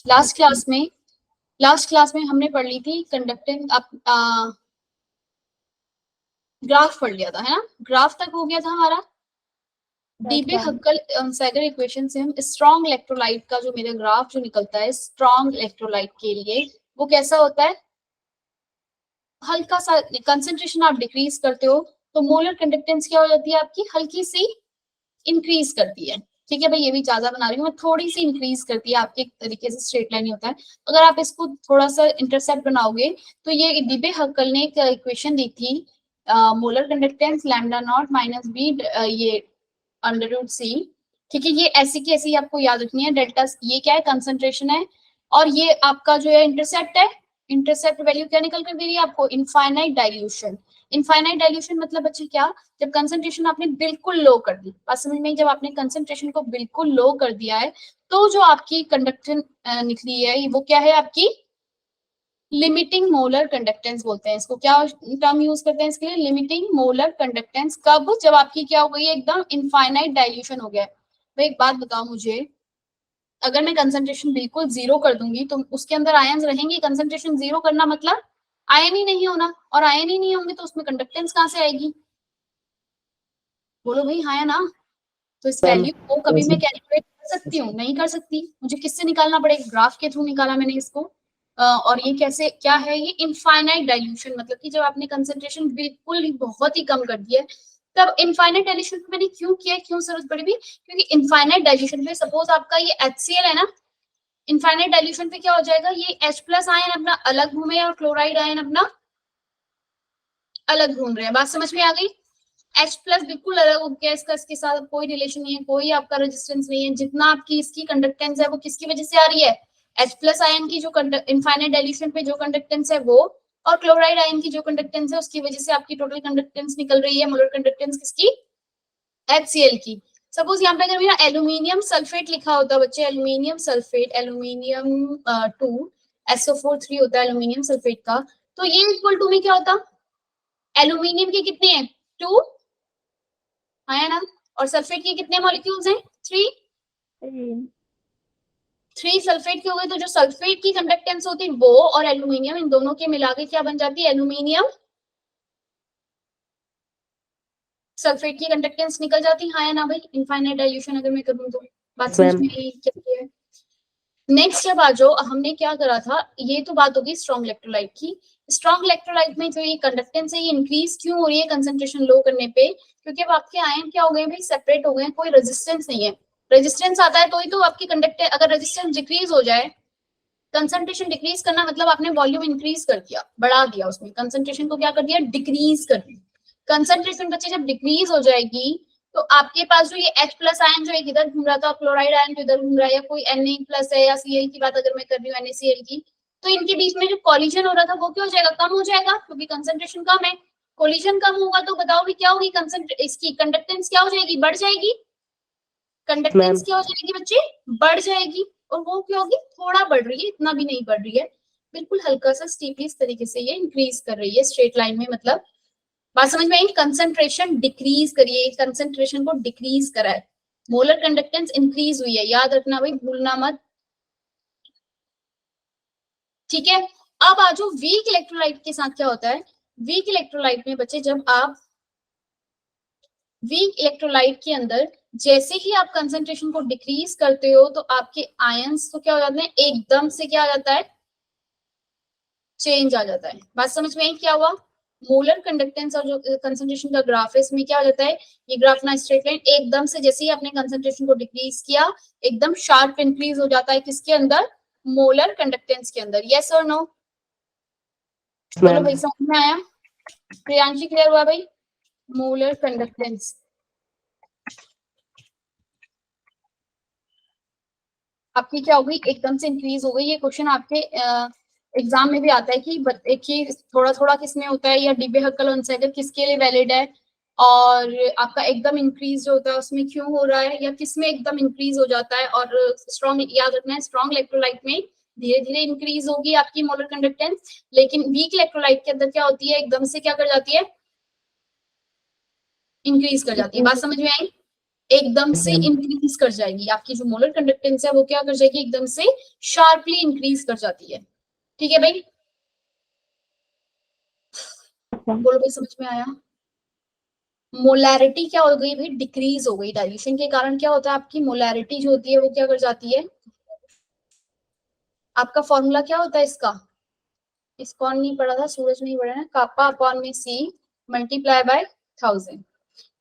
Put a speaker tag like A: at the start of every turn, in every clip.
A: Last class में हमने पढ़ ली थी कंडक्टेंस, ग्राफ पढ़ लिया था, है ना? ग्राफ तक हो गया था हमारा। डीबे हक्कल सैगर इक्वेशन से हम स्ट्रॉन्ग इलेक्ट्रोलाइट का जो मेरा ग्राफ जो निकलता है स्ट्रॉन्ग इलेक्ट्रोलाइट के लिए, वो कैसा होता है? हल्का सा कंसंट्रेशन आप डिक्रीज करते हो तो मोलर कंडक्टेंस क्या हो जाती है आपकी? हल्की सी इंक्रीज करती है। ठीक है भाई, ये भी ज्यादा बना रही हूँ मैं, थोड़ी सी इंक्रीज करती है, आपके तरीके से स्ट्रेट लाइन ही होता है। अगर आप इसको थोड़ा सा इंटरसेप्ट बनाओगे तो ये डीबे हक्कल ने एक इक्वेशन दी थी, molar conductance lambda naught minus B, ये अंडर रूट सी। ठीक है, ये ऐसी की ऐसी आपको याद रखनी है। डेल्टा ये क्या है? कंसंट्रेशन है, और ये आपका जो है इंटरसेप्ट है। इंटरसेप्ट वैल्यू क्या निकल कर दे रही है आपको? Infinite dilution. इनफाइनाइट डाइल्यूशन मतलब बच्चे क्या? जब कंसंट्रेशन आपने बिल्कुल लो कर दी, बात समझ में? जब आपने कंसंट्रेशन को बिल्कुल लो कर दिया है तो जो आपकी कंडक्टेंस निकली है वो क्या है आपकी? लिमिटिंग मोलर कंडक्टेंस बोलते हैं इसको। क्या टर्म यूज करते हैं इसके लिए? Limiting molar conductance. कब? जब आपकी क्या हो गई है? एकदम इनफाइनाइट डाइल्यूशन हो गया है। भाई एक बात बताओ मुझे, अगर मैं कंसंट्रेशन बिल्कुल जीरो कर दूंगी तो उसके अंदर आयंस रहेंगे? कंसंट्रेशन जीरो करना मतलब आयन ही नहीं होना, और आयन ही नहीं होंगे तो उसमें कंडक्टेंस कहां से आएगी? बोलो भाई, हाँ या ना? तो इस वैल्यू को कभी मैं कैलकुलेट कर सकती हूँ? नहीं कर सकती। मुझे किससे निकालना पड़ेगा? ग्राफ के थ्रू निकाला मैंने इसको। और ये कैसे क्या है? ये इनफाइनाइट डाइल्यूशन, मतलब कि जब आपने कंसंट्रेशन बिल्कुल ही बहुत ही कम कर दिया है। तब इनफाइनाइट डाइल्यूशन पे मैंने क्यों किया, क्यों जरूरत पड़ी भी? क्योंकि इनफाइनाइट डाइल्यूशन पे सपोज आपका ये HCl है ना, इनफाइनाइट डाइल्यूशन पे क्या हो जाएगा? ये H+ आयन अपना अलग घूमे और क्लोराइड आयन अपना अलग घूम रहे हैं। बात समझ में आ गई? H+ बिल्कुल अलग हो गया, इसका इसके साथ कोई रिलेशन नहीं है, कोई आपका रेजिस्टेंस नहीं है। जितना आपकी इसकी कंडक्टेंस है वो किसकी वजह से आ रही है? H+ आयन की जो इनफाइनाइट डाइल्यूशन पे जो कंडक्टेंस है वो, और क्लोराइड आयन की जो कंडक्टेंस है उसकी वजह से आपकी टोटल कंडक्टेंस निकल रही है। मोलर कंडक्टेंस किसकी? HCl की। सपोज यहाँ पे अगर मेरा एल्यूमिनियम सल्फेट लिखा होता बच्चे, एल्यूमिनियम सल्फेट, एल्यूमिनियम 2 SO4 3 होता है एल्यूमिनियम सल्फेट का, तो ये इक्वल टू में क्या होता? एल्यूमिनियम के कितने हैं? 2 है ना, और सल्फेट के कितने मॉलिक्यूल्स हैं? 3। 3 सल्फेट के हो गए, तो जो सल्फेट की कंडक्टेंस होती है वो और एल्यूमिनियम, इन दोनों के मिला के क्या बन जाती है? एल्यूमिनियम सल्फेट की कंडक्टेंस निकल जाती है, हाँ या ना भाई? इनफाइनाइट डाइल्यूशन अगर मैं करूँ तो। बात समझ में आई क्या है? नेक्स्ट जब आ जाओ, हमने क्या करा था, ये तो बात होगी स्ट्रॉन्ग इलेक्ट्रोलाइट की। स्ट्रॉन्ग इलेक्ट्रोलाइट में जो ये कंडक्टेंस है ये इंक्रीज क्यों हो रही है कंसंट्रेशन लो करने पे? क्योंकि अब आपके आयन क्या हो गए भाई? सेपरेट हो गए, कोई रेजिस्टेंस नहीं है। रेजिस्टेंस आता है तो ही तो आपकी कंडक्टेंस, अगर रेजिस्टेंस डिक्रीज हो जाए, कंसंट्रेशन डिक्रीज करना मतलब आपने वॉल्यूम इंक्रीज कर दिया, बढ़ा दिया, उसमें कंसंट्रेशन को क्या कर दिया? डिक्रीज कर दिया। कंसंट्रेशन बच्चे जब डिक्रीज हो जाएगी तो आपके पास जो ये H+ आयन जो एक इधर घूम रहा था, क्लोराइड आयन जो इधर घूम रहा है, या कोई Na+ है या Cl की बात अगर मैं कर रही हूँ NaCl की, तो इनके बीच में जो कॉलिजन हो रहा था वो क्या हो जाएगा? कम हो जाएगा, क्योंकि कंसंट्रेशन कम है। कॉलिजन कम होगा तो बताओ भी क्या होगी? इसकी कंडक्टेंस क्या हो जाएगी? बढ़ जाएगी। कंडक्टेंस क्या हो जाएगी बच्चे? बढ़ जाएगी। और वो क्या होगी? थोड़ा बढ़ रही है, इतना भी नहीं बढ़ रही है, बिल्कुल हल्का सा स्टीपली इस तरीके से ये इंक्रीज कर रही है स्ट्रेट लाइन में। मतलब बात समझ में आई? कंसंट्रेशन डिक्रीज करिए, कंसंट्रेशन को डिक्रीज करा है, मोलर कंडक्टेंस इंक्रीज हुई है, याद रखना भाई, भूलना मत। ठीक है, अब आ जाओ वीक इलेक्ट्रोलाइट के साथ क्या होता है। वीक इलेक्ट्रोलाइट में बच्चे, जब आप वीक इलेक्ट्रोलाइट के अंदर जैसे ही आप कंसंट्रेशन को डिक्रीज करते हो तो आपके आयंस तो क्या हो जाते हैं? एकदम से क्या आ जाता है? चेंज आ जाता है। बात समझ में आई क्या हुआ? मोलर कंडक्टेंस और जो कंसंट्रेशन का ग्राफ है इसमें क्या हो जाता है? ये ग्राफ ना स्ट्रेट लाइन एकदम से जैसे ही आपने कंसंट्रेशन को डिक्रीज किया एकदम शार्प इंक्रीज हो जाता है, किसके अंदर? मोलर कंडक्टेंस के अंदर। यस और नो? बोलो भाई, समझ में आया? प्रियांशी क्लियर हुआ भाई? मोलर कंडक्टेंस आपकी क्या हो गई? एकदम से इंक्रीज हो गई। ये क्वेश्चन आपके एग्जाम में भी आता है कि एक थोड़ा थोड़ा किसमें होता है, या डीबे हक्कल ऑनसाइडर किसके लिए वैलिड है, और आपका एकदम इंक्रीज जो होता है उसमें क्यों हो रहा है, या किसमें एकदम इंक्रीज हो जाता है। और स्ट्रॉन्ग याद रखना है, स्ट्रॉन्ग इलेक्ट्रोलाइट में धीरे धीरे इंक्रीज होगी आपकी मोलर कंडक्टेंस, लेकिन वीक इलेक्ट्रोलाइट के अंदर क्या होती है? एकदम से क्या कर जाती है? इंक्रीज कर जाती है। बात समझ में आई? एकदम से इंक्रीज कर जाएगी, आपकी जो मोलर कंडक्टेंस है वो क्या कर जाएगी, एकदम से शार्पली इंक्रीज कर जाती है। ठीक है भाई, बोलो भाई समझ में आया। मोलैरिटी क्या हो गई भाई, डिक्रीज हो गई। डाइल्यूशन के कारण क्या होता है, आपकी मोलैरिटी जो होती है वो क्या कर जाती है। आपका फॉर्मूला क्या होता है इसका, इसको नहीं पढ़ा था, सूरज नहीं पढ़ा ना, कापा अपॉन में सी मल्टीप्लाई बाय 1000।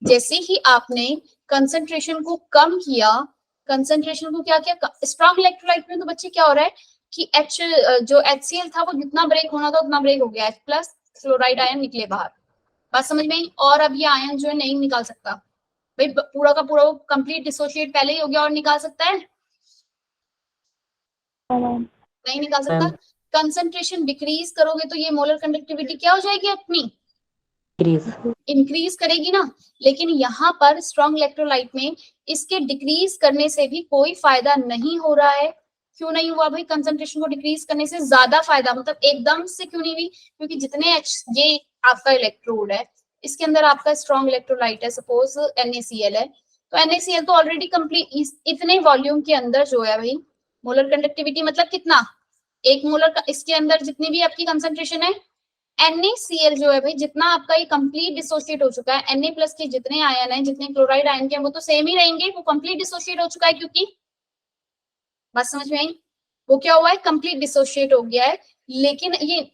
A: जैसे ही आपने कंसंट्रेशन को कम किया, कंसंट्रेशन को क्या किया, स्ट्रॉन्ग इलेक्ट्रोलाइट में तो बच्चे क्या हो रहा है कि एच जो HCl था वो जितना ब्रेक होना था उतना ब्रेक हो गया, H प्लस क्लोराइड आयन निकले बाहर। बात समझ में आई। और अब ये आयन जो है नहीं निकाल सकता भाई, पूरा का पूरा वो कंप्लीट डिसोशिएट पहले ही हो गया, और निकाल सकता है नहीं निकाल सकता। कंसंट्रेशन डिक्रीज करोगे तो ये मोलर कंडक्टिविटी क्या हो जाएगी अपनी, इंक्रीज करेगी ना। लेकिन यहाँ पर स्ट्रॉन्ग इलेक्ट्रोलाइट में इसके डिक्रीज करने से भी कोई फायदा नहीं हो रहा है। क्यों नहीं हुआ भाई, कंसंट्रेशन को डिक्रीज करने से ज्यादा फायदा, मतलब एकदम से क्यों नहीं हुई, क्योंकि जितने ये आपका इलेक्ट्रोड है इसके अंदर आपका स्ट्रॉन्ग इलेक्ट्रोलाइट है, सपोज NaCl है, तो NaCl तो ऑलरेडी कंप्लीट इतने वॉल्यूम के अंदर जो है भाई, मोलर कंडक्टिविटी मतलब कितना, एक मोलर का इसके अंदर जितनी भी आपकी कंसंट्रेशन है, NaCl जो है भाई जितना आपका ये कंप्लीट डिसोशिएट हो चुका है, Na प्लस के जितने आयन है, जितने क्लोराइड आयन के वो तो सेम ही रहेंगे, वो कंप्लीट डिसोशिएट हो चुका है, क्योंकि बात समझ में आई, वो क्या हुआ है, कंप्लीट डिसोशिएट हो गया है। लेकिन ये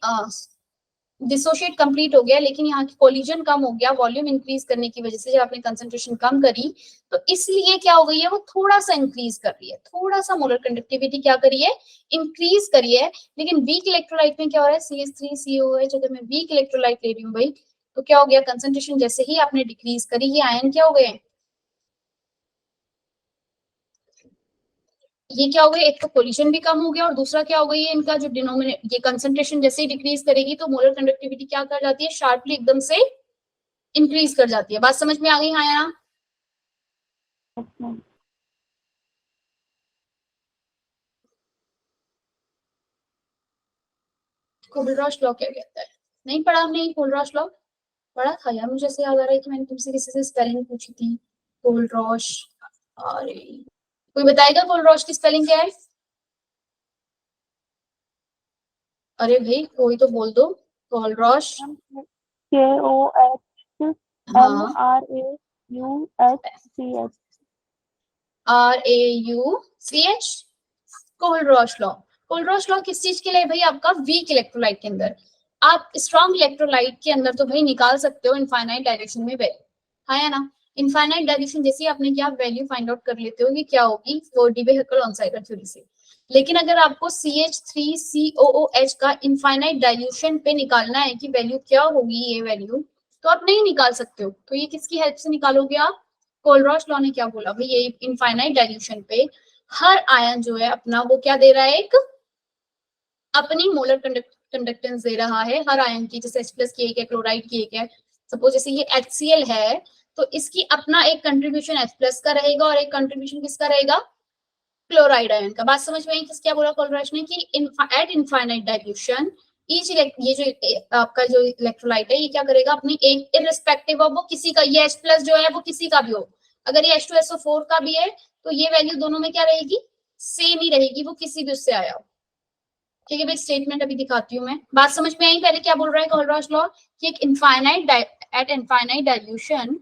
A: डिसोशिएट कंप्लीट हो गया, लेकिन यहाँ की कोलिजन कम हो गया वॉल्यूम इंक्रीज करने की वजह से, जब आपने कंसंट्रेशन कम करी तो इसलिए क्या हो गई है, वो थोड़ा सा इंक्रीज कर रही है, थोड़ा सा मोलर कंडक्टिविटी क्या करी है, इंक्रीज करी है। लेकिन वीक इलेक्ट्रोलाइट में क्या हो रहा है, CH3COH, अगर मैं वीक इलेक्ट्रोलाइट ले रही हूँ भाई तो क्या हो गया, कंसंट्रेशन जैसे ही आपने डिक्रीज करी ये आयन क्या हो गए, ये क्या हो गया, एक तो कोलिजन भी कम हो गया और दूसरा क्या हो गई है, इनका जो डिनोमिनेट, ये कंसंट्रेशन जैसे ही डिक्रीज करेगी तो मोलर कंडक्टिविटी क्या कर जाती है, शार्पली एकदम से इंक्रीज कर जाती है। बात समझ में आ गई, हाँ या ना। कोलरॉश लॉ क्या कहता है, नहीं पढ़ा हमने कोलरॉश लॉ, पढ़ा था यार, मुझे ऐसे याद आ रहा है कि मैंने तुमसे किसी से स्पेलिंग पूछी थी कोलरॉश। अरे कोई बताएगा कोलरॉश की स्पेलिंग क्या है, अरे भाई कोई तो बोल दो, कोलरॉश। हाँ RAUCH, Kohlrausch law. Kohlrausch law किस चीज के लिए भाई, आपका वीक इलेक्ट्रोलाइट के अंदर। आप स्ट्रॉन्ग इलेक्ट्रोलाइट के अंदर तो भाई निकाल सकते हो इनफाइनाइट डायरेक्शन में वैल्यू, हाँ या ना। इनफाइनाइट डायरेक्शन जैसे आपने क्या वैल्यू फाइंड आउट कर लेते हो कि क्या होगी, वो डीबे-हक्केल ऑन-साइडर थ्योरी से। लेकिन अगर आपको CH3COOH का इनफाइनाइट डाइल्यूशन पे निकालना है कि वैल्यू क्या होगी, ये वैल्यू तो आप नहीं निकाल सकते हो, तो ये किसकी हेल्प से निकालोगे आप, कोलरॉश लॉ ने क्या बोला भाई, ये इनफाइनाइट डाइल्यूशन पे हर आयन जो है अपना वो क्या दे रहा है, एक अपनी मोलर कंडक्टेंस दे रहा है हर आयन की, जैसे H प्लस की एक है, क्लोराइड की एक है, सपोज जैसे ये HCl है तो इसकी अपना एक कंट्रीब्यूशन H प्लस का रहेगा और एक कंट्रीब्यूशन किसका रहेगा, क्लोराइड आयन का। बात समझ में आई, किस क्या बोला कोलरॉश ने कि एट इनफाइनाइट डाइल्यूशन ईच ये जो आपका जो इलेक्ट्रोलाइट है ये क्या करेगा, अपनी एक इररिस्पेक्टिव ऑफ वो किसी का, ये H प्लस जो है वो किसी का भी हो, अगर ये H2SO4 का भी है तो ये वैल्यू दोनों में क्या रहेगी, सेम ही रहेगी, वो किसी भी उससे आया हो। ठीक है भाई, स्टेटमेंट अभी दिखाती हूँ मैं, बात समझ में आई। पहले क्या बोल रहा है कोलरॉश लॉ कि एक इनफाइनाइट एट इनफाइनाइट डाइल्यूशन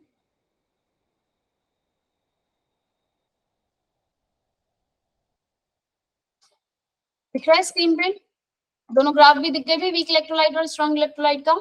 A: दिख रहा है स्क्रीन पे, दोनों ग्राफ भी दिख गए थे वीक इलेक्ट्रोलाइट और स्ट्रॉन्ग इलेक्ट्रोलाइट का।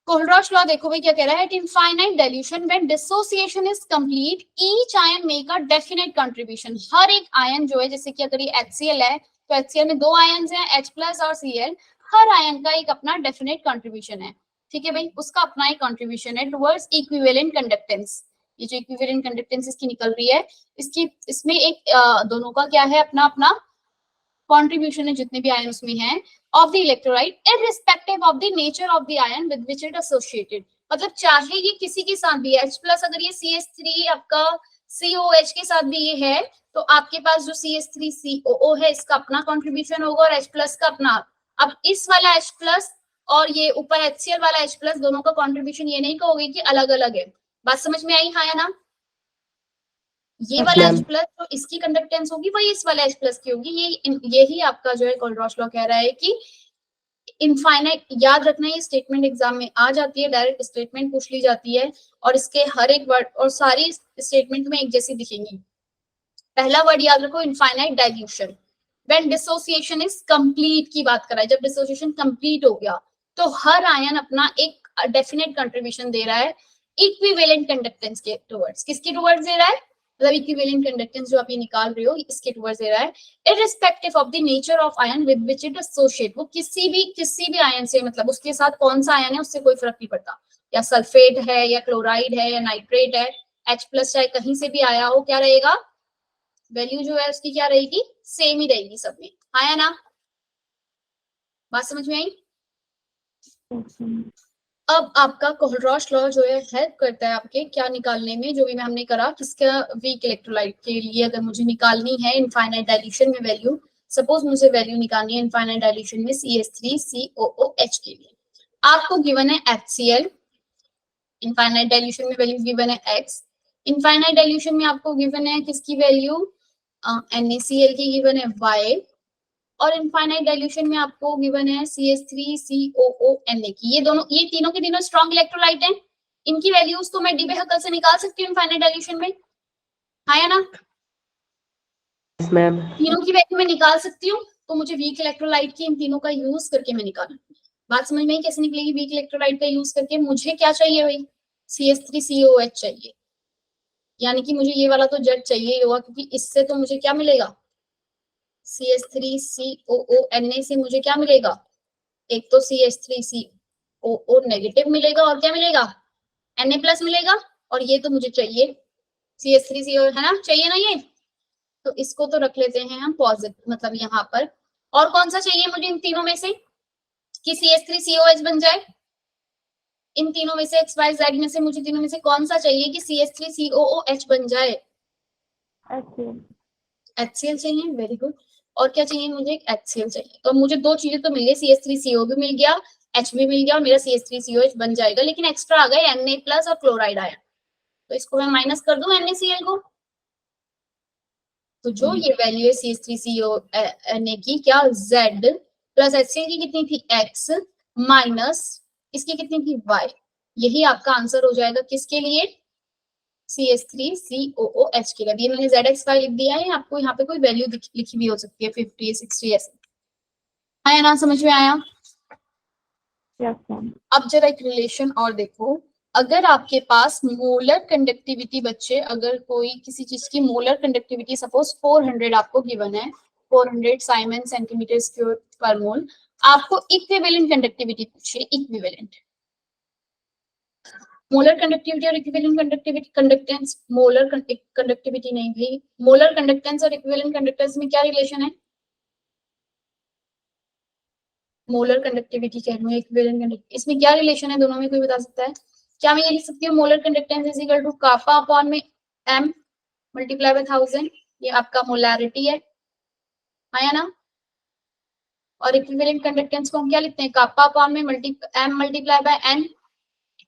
A: कोलरॉश लॉ देखो भाई क्या कह रहा है, at infinite dilution when dissociation is complete each ion make a definite contribution, हर एक आयन जो है, जैसे कि अगर ये HCl है तो HCl में दो आयन्स हैं H प्लस और Cl, हर आयन का एक अपना डेफिनेट कंट्रीब्यूशन है। ठीक है भाई, उसका अपना एक कंट्रीब्यूशन है टुवर्ड्स इक्विवेलेंट कंडक्टेंस, ये जो इक्विवेलेंट कंडक्टेंस इसकी निकल रही है, इसकी इसमें एक दोनों का क्या है, अपना अपना कंट्रीब्यूशन है, जितने भी आयन उसमें हैं of the electrolyte irrespective of the nature of the ion with which it associated, मतलब चाहे ये किसी के साथ भी H प्लस, अगर ये CH3 आपका COH के साथ भी ये है तो आपके पास जो CH3COO है इसका अपना कंट्रीब्यूशन होगा और H प्लस का अपना। अब इस वाला H प्लस और ये ऊपर HCl वाला H प्लस दोनों का कंट्रीब्यूशन ये नहीं कहोगे कि अलग अलग है। बात समझ में आई, हाँ या ना। ये
B: Yes,
A: वाला
B: ma'am.
A: H प्लस तो इसकी कंडक्टेंस होगी वही इस वाले H प्लस की होगी। यही आपका जो है कोलरॉश लॉ कह रहा है कि इनफाइनाइट, याद रखना ये स्टेटमेंट एग्जाम में आ जाती है, डायरेक्ट स्टेटमेंट पूछ ली जाती है और इसके हर एक वर्ड और सारी स्टेटमेंट में एक जैसी दिखेंगी। पहला वर्ड याद रखो infinite dilution. When dissociation is complete की बात कर रहा है, जब डिसोसिएशन कंप्लीट हो गया तो हर आयन अपना एक डेफिनेट कंट्रीब्यूशन दे रहा है इक्विवेलेंट कंडक्टेंस के टुवर्ड्स। किसके टुवर्ड्स दे रहा है? मतलब इक्विवेलेंट कंडक्टेंस जो आप ये निकाल रहे हो इसके टुवर्ड्स दे रहा है, irrespective of the nature of ion with which it associate. वो किसी भी आयन से, मतलब उसके साथ कौन सा आयन है उससे कोई फर्क नहीं पड़ता, या सल्फेट है या क्लोराइड है या नाइट्रेट है, H प्लस चाहे कहीं से भी आया हो, क्या रहेगा? वैल्यू जो है उसकी क्या रहेगी? सेम ही रहेगी सब में। आया ना? बात समझ में आई? अब आपका कोलरॉश लॉ जो है हेल्प करता है आपके क्या निकालने में, जो भी हमने करा किसका, वीक इलेक्ट्रोलाइट के लिए अगर मुझे निकालनी है इनफाइनाइट डाइल्यूशन में वैल्यू, सपोज मुझे वैल्यू निकालनी है इनफाइनाइट डाइल्यूशन में CH3COOH के लिए, आपको गिवन है HCl, इनफाइनाइट डाइल्यूशन में वैल्यू गिवन है X, इनफाइनाइट डाइल्यूशन में आपको गिवन है किसकी वैल्यू, NaCl की गिवन है Y, और इनफाइनाइट डाइल्यूशन में आपको गिवन है CH3COONa की। ये तीनों के तीनों स्ट्रॉन्ग इलेक्ट्रोलाइट हैं, इनकी वैल्यूज तो मैं डीबे हकल से निकाल सकती हूँ इनफाइनाइट डाइल्यूशन में, है ना?
B: Yes, ma'am.
A: तीनों की वैल्यू मैं निकाल सकती हूँ, तो मुझे वीक इलेक्ट्रोलाइट की इन तीनों का यूज करके मैं निकालूं। बात समझ में कैसे निकलेगी? वीक इलेक्ट्रोलाइट का यूज करके मुझे क्या चाहिए भाई? CH3COH चाहिए, यानी कि मुझे ये वाला तो जेड चाहिए होगा, क्योंकि इससे तो मुझे क्या मिलेगा? CH3COONa से मुझे क्या मिलेगा? एक तो CH3COO नेगेटिव मिलेगा और क्या मिलेगा? Na प्लस मिलेगा, और ये तो मुझे चाहिए CH3CO, है ना? चाहिए ना ये, तो इसको तो रख लेते हैं हम पॉजिटिव, मतलब यहाँ पर। और कौन सा चाहिए मुझे इन तीनों में से कि CH3COH बन जाए? इन तीनों में से XYZ में से मुझे तीनों में से कौन सा चाहिए कि CH3COOH बन जाए? HCl चाहिए, वेरी गुड। और क्या चाहिए मुझे? HCl चाहिए। तो मुझे दो चीजें तो मिल गई, CH3CO भी मिल गया, H भी मिल गया, और मेरा CH3COH बन जाएगा, लेकिन एक्स्ट्रा आ गए Na प्लस और क्लोराइड आया, तो इसको मैं माइनस कर दूं NaCl को, तो जो ये वैल्यू है CH3CONa की, क्या Z प्लस HCl की कितनी थी? X माइनस इसकी कितनी थी? Y। यही आपका आंसर हो जाएगा किसके लिए? CH3COOH के लिए। ये मैंने ZX5 लिख दिया है, आपको यहाँ पे कोई वैल्यू लिखी भी हो सकती है, 50, 60 ऐसे। आया ना? समझ में आया? अब जरा एक रिलेशन और देखो, अगर आपके पास मोलर कंडक्टिविटी, बच्चे अगर कोई किसी चीज की मोलर कंडक्टिविटी सपोज 400 आपको गिवन है, 400 साइमन सेंटीमीटर स्क्वायर पर मोल, आपको इक्विवेलेंट कंडक्टिविटी पूछे, इक्विवेलेंट मोलर कंडक्टिविटी और equivalent conductivity, conductance, molar conductivity नहीं भाई, मोलर कंडक्टेंस और इक्विवेलेंट कंडक्टेंस में क्या रिलेशन है? मोलर कंडक्टिविटी कह रही हूँ, इक्विवेलेंट कंडक्टिविटी, इसमें क्या रिलेशन है दोनों में, कोई बता सकता है? क्या मैं ये लिख सकती हूँ molar conductance is equal to kappa upon में m मल्टीप्लाई बाय 1000, ये आपका मोलैरिटी है, आया ना? और इक्विवेलेंट कंडक्टेंस को हम क्या लिखते हैं? कापा अपॉन में m multiply by n,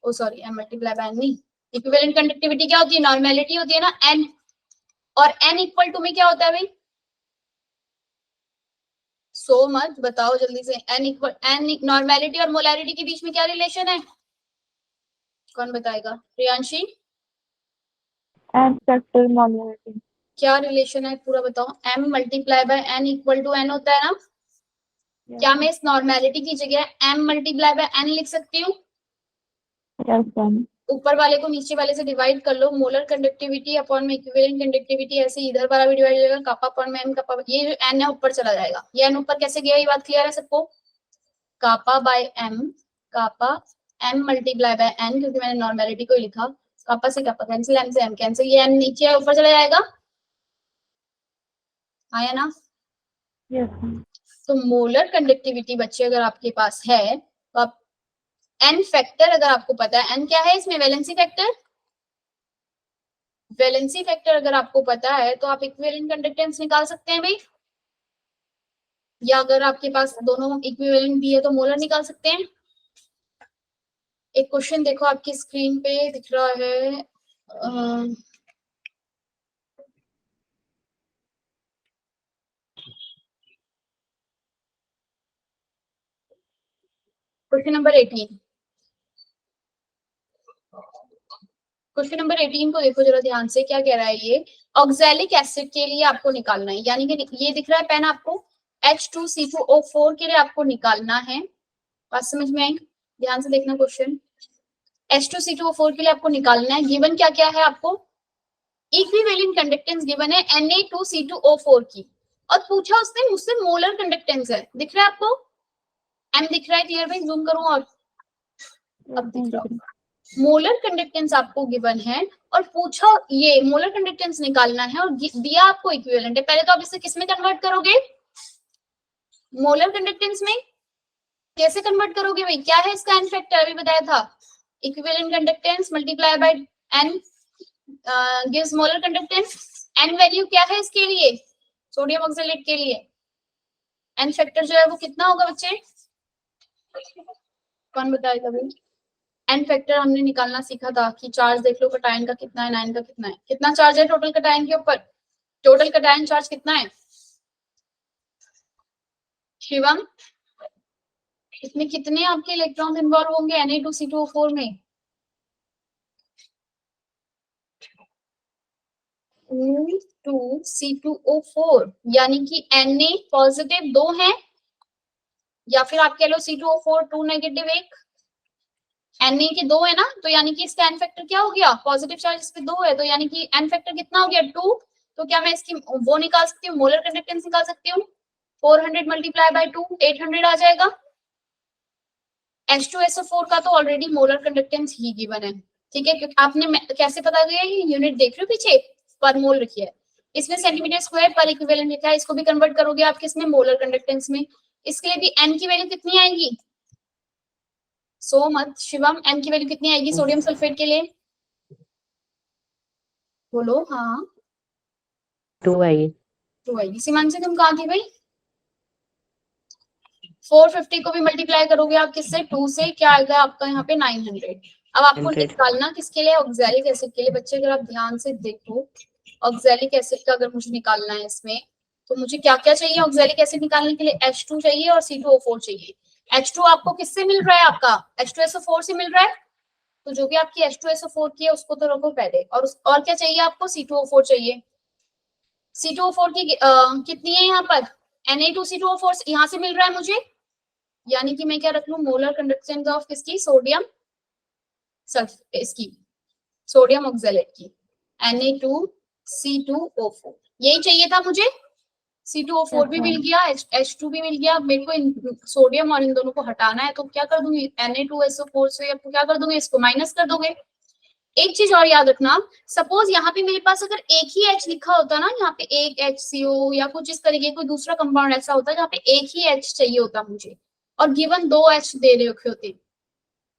A: oh sorry m multiply by n नहीं, इक्विवेलेंट कंडक्टिविटी क्या होती है? नॉर्मेलिटी होती है ना n, और n इक्वल टू में क्या होता है भाई? सो मच बताओ जल्दी से, n इक्वल n नॉर्मेलिटी और मोलैरिटी के बीच में क्या रिलेशन है? कौन बताएगा? Priyanshi,
C: N factor molarity.
A: क्या रिलेशन है पूरा बताओ। m multiply by n equal to n होता है ना, क्या मैं इस नॉर्मेलिटी की जगह m मल्टीप्लाई बाय n लिख सकती हूँ? ऊपर वाले को नीचे वाले से डिवाइड कर लो, मोलर कंडक्टिविटी अपॉन में इक्विवेलेंट कंडक्टिविटी, ऐसे इधर वाला भी डिवाइड हो जाएगा, कापा अपॉन में m, कापा, ये जो n है ऊपर चला जाएगा, ये n ऊपर कैसे गया, ये बात क्लियर है सबको? Kappa by m, kappa m multiply by n, क्योंकि मैंने नॉर्मेलिटी को ही लिखा, कापा से कापा कैंसिल, m से m कैंसिल, ये n नीचे ऊपर चला जाएगा, आया ना? तो मोलर कंडक्टिविटी बच्चे अगर आपके पास है तो आप n फैक्टर, अगर आपको पता है n क्या है इसमें, वैलेंसी फैक्टर, वैलेंसी फैक्टर अगर आपको पता है तो आप इक्विवेलेंट कंडक्टेंस निकाल सकते हैं भाई, या अगर आपके पास दोनों इक्विवेलेंट भी है तो मोलर निकाल सकते हैं। एक क्वेश्चन देखो आपकी स्क्रीन पे दिख रहा है, क्वेश्चन नंबर 18। क्वेश्चन नंबर 18 को देखो जरा ध्यान से, क्या कह रहा है ये, ऑक्सैलिक एसिड के लिए आपको निकालना है, यानी कि ये दिख रहा है पेन आपको, H2C2O4 के लिए आपको निकालना है। बात समझ में आई? ध्यान से देखना क्वेश्चन, H2C2O4 के लिए आपको निकालना है। गिवन क्या क्या है आपको, इक्विवेलेंट कंडक्टेंस गिवन है Na2C2O4 की, और पूछा उसने मुझसे मोलर कंडक्टेंस है, दिख रहा है आपको, एम दिख रहा है क्लियर भाई, जूम करूं और अब दिख रहा होगा। मोलर कंडक्टेंस आपको गिवन है और पूछा ये मोलर कंडक्टेंस निकालना है और दिया आपको इक्विवेलेंट है। पहले तो आप इसे किस में कन्वर्ट करोगे, मोलर कंडक्टेंस में। कैसे कन्वर्ट करोगे भाई, क्या है इसका एन फैक्टर, अभी बताया था, equivalent conductance multiply by N gives molar conductance. N value क्या है इसके लिए, सोडियम ऑक्सैलेट के लिए एन फैक्टर जो है वो कितना होगा बच्चे, कौन बताएगा भाई? एन फैक्टर हमने निकालना सीखा था कि चार्ज देख लो, कटायन का कितना है, नाइन का कितना है, कितना चार्ज है टोटल कटायन के ऊपर, टोटल कटायन चार्ज कितना है शिवम, इसमें कितने आपके इलेक्ट्रॉन इन्वॉल्व होंगे Na2C2O4 में, 2C2O4, यानी कि Na पॉजिटिव 2 है, या फिर आप कह लो C2O4 2 नेगेटिव 1, Na के 2 है ना, तो यानी कि इसका एन फैक्टर क्या हो गया, पॉजिटिव चार्ज इस पे 2 है, तो यानी कि एन फैक्टर कितना हो गया 2। तो क्या मैं इसकी वो निकाल सकती हूँ, मोलर कंडक्टेंस निकाल सकती हूँ, 400 मल्टीप्लाई बाय 2 800 आ जाएगा। H2SO4 का तो ऑलरेडी मोलर कंडक्टेंस ही गिवन है, ठीक है, क्योंकि आपने कैसे पता गया, ये यूनिट देख रहे हो पीछे पर मोल रखी है, इसमें सेंटीमीटर स्क्वायर पर इक्विवेलेंट लिखा है, इसको भी कन्वर्ट करोगे आप किसमें, मोलर कंडक्टेंस में। इसके लिए भी एन की वैल्यू कितनी आएगी, सो मत शिवम, एन की वैल्यू कितनी आएगी सोडियम सल्फेट के लिए, बोलो हाँ
B: 2 आएगी।
A: 2 आएगी। सीमांशी तुम कहाँ थी भाई, 450 को भी मल्टीप्लाई करोगे आप किससे, 2 से, क्या आएगा आपका यहाँ पे 900। अब आपको
B: 100
A: निकालना किसके लिए, ऑक्सैलिक एसिड के लिए। बच्चे अगर आप ध्यान से देखो, ऑक्सैलिक एसिड का अगर मुझे निकालना है इसमें, तो मुझे क्या क्या चाहिए ऑक्सैलिक एसिड निकालने के लिए, H2 चाहिए और C2O4 चाहिए। H2 आपको किससे मिल रहा है, आपका H2SO4 से मिल रहा है, तो जो भी आपकी H2SO4 की है उसको तो रखो पहले, और क्या चाहिए आपको, C2O4 चाहिए। C2O4 की कितनी है यहाँ पर, Na2C2O4 यहाँ से मिल रहा है मुझे, यानी कि मैं क्या रख लूं, मोलर कंडक्टेंस ऑफ किसकी, सोडियम सल्फ इसकी, सोडियम ऑक्सैलेट की, Na2C2O4, यही चाहिए था मुझे। C2O4 भी मिल गया, H2 भी मिल गया, मेरे को इन सोडियम और इन दोनों को हटाना है, तो क्या कर दूंगी, Na2SO4 से आपको क्या कर दूंगी, इसको माइनस कर दोगे। एक चीज और याद रखना, सपोज यहाँ पे मेरे पास अगर एक ही H लिखा होता ना, यहाँ पे एक HCO या कुछ इस तरीके कोई दूसरा कंपाउंड ऐसा होता जहाँ पे एक ही H चाहिए होता मुझे, और गिवन 2 H दे रखे होते,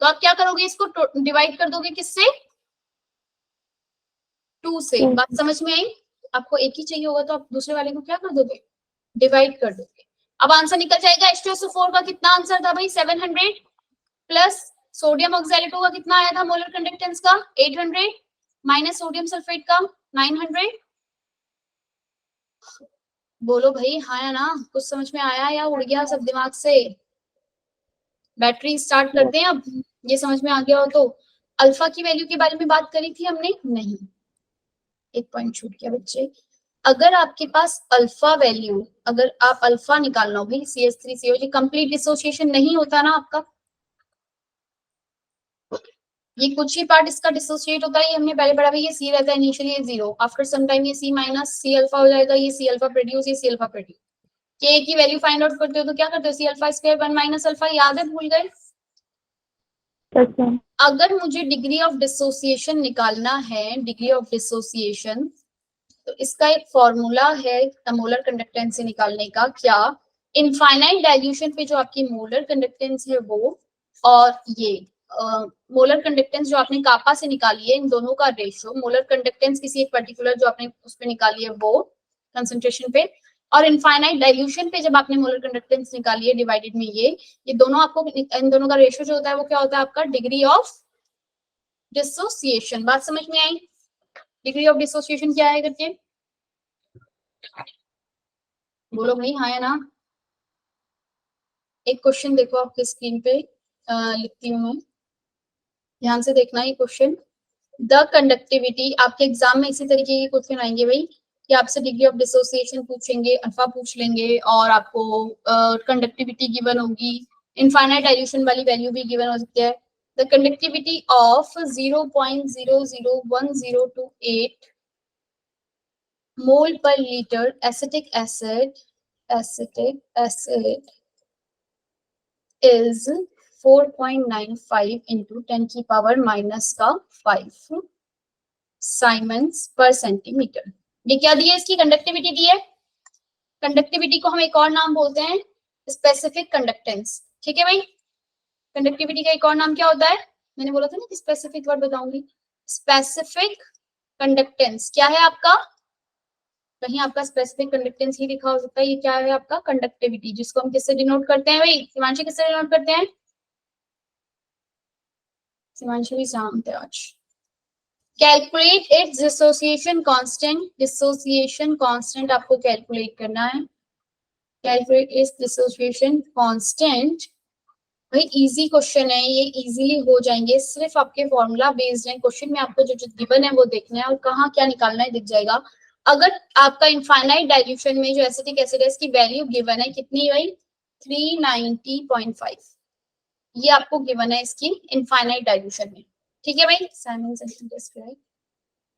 A: तो आप क्या करोगे, इसको डिवाइड कर दोगे किससे, 2 से। बात समझ में आई? आपको एक ही चाहिए होगा तो आप दूसरे वाले को क्या कर दोगे, डिवाइड कर दोगे। अब आंसर निकल जाएगा, H2SO4 का कितना आंसर था भाई, 700, प्लस सोडियम ऑक्सैलेट का कितना आया था मोलर कंडक्टेंस का, 800, माइनस सोडियम सल्फेट का 900। बोलो भाई हाँ या ना, कुछ समझ में आया या उड़ गया सब दिमाग से? बैटरी स्टार्ट करते हैं अब, ये समझ में आ गया हो तो। अल्फा की वैल्यू के बारे में बात करी थी हमने, नहीं, एक पॉइंट छूट गया बच्चे। अगर आपके पास अल्फा वैल्यू, अगर आप अल्फा निकालना हो भाई, CH3COG कंप्लीट डिसोसिएशन नहीं होता ना आपका, ये कुछ ही पार्ट इसका डिसोसिएट होता है, ये हमने पहले पढ़ा, ये सी रहता है इनिशियली, ये 0, आफ्टर सम टाइम ये C माइनस सी अल्फा हो जाएगा, ये C अल्फा प्रोड्यूस, ये C अल्फा प्रोड्यूस। के की वैल्यू फाइंड आउट करते हो तो क्या करते हो, C alpha square 1 minus alpha, याद है, भूल गए? अगर मुझे डिग्री ऑफ डिसोसिएशन निकालना है, डिग्री ऑफ डिसोसिएशन, तो इसका एक फॉर्मूला है मोलर कंडक्टेंस से निकालने का, क्या, इनफाइनाइट डाइल्यूशन पे जो आपकी मोलर कंडक्टेंस है वो, और ये मोलर कंडक्टेंस जो आपने कापा से निकाली है, इन दोनों का रेशियो, मोलर कंडक्टेंस किसी एक पर्टिकुलर जो आपने उस पे निकाली है वो कंसंट्रेशन पे, और इनफाइनाइट डाइल्यूशन पे जब आपने मोलर कंडक्टेंस निकाली है डिवाइडेड में ये दोनों आपको, इन दोनों का रेशियो जो होता है वो क्या होता है आपका, डिग्री ऑफ डिसोसिएशन। बात समझ में आई? डिग्री ऑफ डिसोसिएशन क्या है करके बोलो भाई हाँ या ना। एक क्वेश्चन देखो आपकी स्क्रीन पे, लिखती हूँ मैं, ध्यान से देखना ये क्वेश्चन। द कंडक्टिविटी, आपके एग्जाम में इसी तरीके के क्वेश्चन आएंगे भाई, कि आपसे डिग्री ऑफ डिसोसिएशन पूछेंगे, अल्फा पूछ लेंगे, और आपको कंडक्टिविटी गिवन होगी, इनफाइनाइट डाइल्यूशन वाली वैल्यू भी गिवन हो सकती है। द कंडक्टिविटी ऑफ 0.001028 मोल पर litre acetic acid is 4.95 into 10 की पावर माइनस का 5 साइमन्स पर सेंटीमीटर। ये क्या दिया, इसकी कंडक्टिविटी दी है। कंडक्टिविटी को हम एक और नाम बोलते हैं स्पेसिफिक कंडक्टेंस। ठीक है भाई, कंडक्टिविटी का एक और नाम क्या होता है, मैंने बोला था ना कि स्पेसिफिक वर्ड बताऊंगी। स्पेसिफिक कंडक्टेंस क्या है आपका, कहीं आपका स्पेसिफिक कंडक्टेंस ही लिखा हो सकता है, ये क्या है आपका कंडक्टिविटी, जिसको हम किससे डिनोट करते हैं भाई, शिवांशी किससे डिनोट करते हैं, शिवांशी भी शांत है आज। Calculate its dissociation constant, dissociation constant आपको कैलकुलेट करना है। कैलकुलेट इट्स डिसोसिएशन कांस्टेंट, भाई इजी क्वेश्चन है ये, इजीली हो जाएंगे, सिर्फ आपके फॉर्मूला बेस्ड है क्वेश्चन में, आपको जो गिवन है वो देखना है और कहाँ क्या निकालना है दिख जाएगा। अगर आपका इनफाइनाइट डाइल्यूशन में जो एसिटिक एसिड है इसकी वैल्यू गिवन है कितनी भाई, 390.5, ये आपको गिवन है इसकी इनफाइनाइट डाइल्यूशन में। ठीक है भाई, साइमन डिस्क्राइब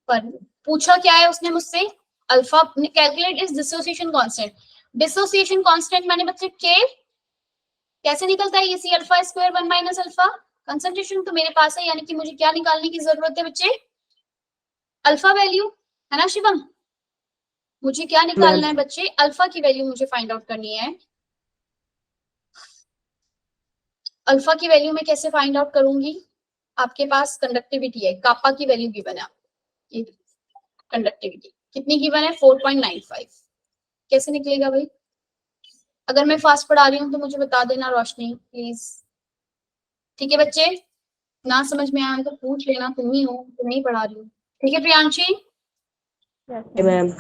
A: पर पूछा क्या है उसने मुझसे, alpha calculate is dissociation constant. Dissociation constant माने बच्चे के, कैसे निकलता है ये, C alpha square 1 minus alpha. Concentration तो मेरे पास है, यानी कि मुझे क्या निकालने की जरूरत है बच्चे, अल्फा वैल्यू, है ना शिवम, मुझे क्या निकालना है बच्चे, अल्फा की वैल्यू मुझे फाइंड आउट करनी है। अल्फा की वैल्यू मैं कैसे फाइंड आउट करूंगी, आपके पास कंडक्टिविटी है, कापा की वैल्यू गिवन है, कंडक्टिविटी कितनी गिवन है 4.95, कैसे निकलेगा भाई। अगर मैं फास्ट पढ़ा रही हूँ तो मुझे बता देना रोशनी प्लीज। ठीक है बच्चे, ना समझ में आए तो पूछ लेना, तुम ही हो, तुम नहीं पढ़ा रही हो। ठीक है प्रियांशी,
B: मैम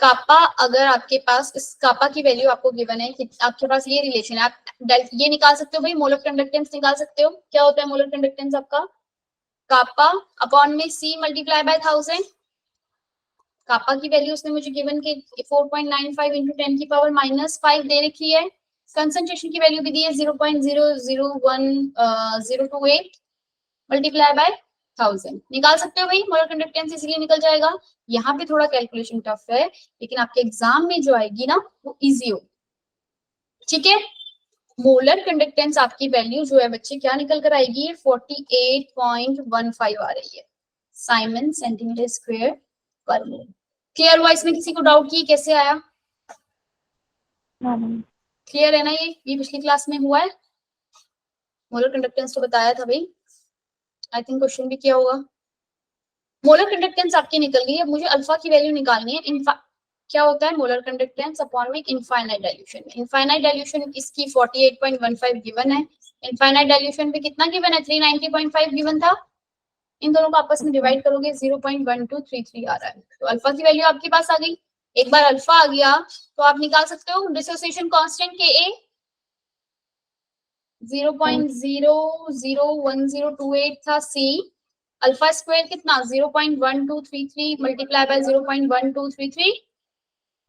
A: कापा, अगर आपके पास इस कापा की वैल्यू आपको गिवन है कि आपके पास ये रिलेशन है, आप ये निकाल सकते हो भाई, मोलर कंडक्टेंस निकाल सकते हो। क्या होता है मोलर कंडक्टेंस आपका, कापा अपॉन में सी मल्टीप्लाई बाय 1000। कापा की वैल्यू उसने मुझे गिवन के 4.95 इंटू 10 की पावर माइनस 5 दे रखी है। कंसंट्रेशन की वैल्यू भी दी है 0.001028 मल्टीप्लाई बाय 1000। निकाल सकते हो भाई, मोलर कंडक्टेंस इसलिए निकल जाएगा। यहाँ पे थोड़ा कैलकुलेशन टफ है, लेकिन आपके एग्जाम में जो आएगी ना वो इजी हो। ठीक है, मोलर कंडक्टेंस आपकी वैल्यू जो है बच्चे क्या निकल कर आएगी, 48.15 आ रही है साइमन सेंटीमीटर स्क्वायर पर मोल। क्लियर हुआ, इसमें किसी को डाउट की कैसे आया, क्लियर है ना, ये पिछली क्लास में हुआ है, मोलर कंडक्टेंस तो बताया था भाई, आई थिंक क्वेश्चन भी किया होगा। मोलर कंडक्टेंस आपकी निकल गई है, मुझे अल्फा की वैल्यू निकालनी है। क्या होता है मोलर कंडक्टेंस अपॉन में इनफाइनाइट डाइल्यूशन में, इनफाइनाइट डाइल्यूशन इसकी 48.15 गिवन है, इनफाइनाइट डाइल्यूशन पे कितना गिवन है 390.5 गिवन था, इन दोनों को आपस में डिवाइड करोगे 0.1233 आ रहा है, तो अल्फा की वैल्यू आपके पास आ गई। एक बार अल्फा आ गया तो आप निकाल सकते हो डिसोसिएशन कांस्टेंट के ए 0.001028 था, सी अल्फा स्क्वायर कितना 0.1233 मल्टीप्लाई बाय 0.1233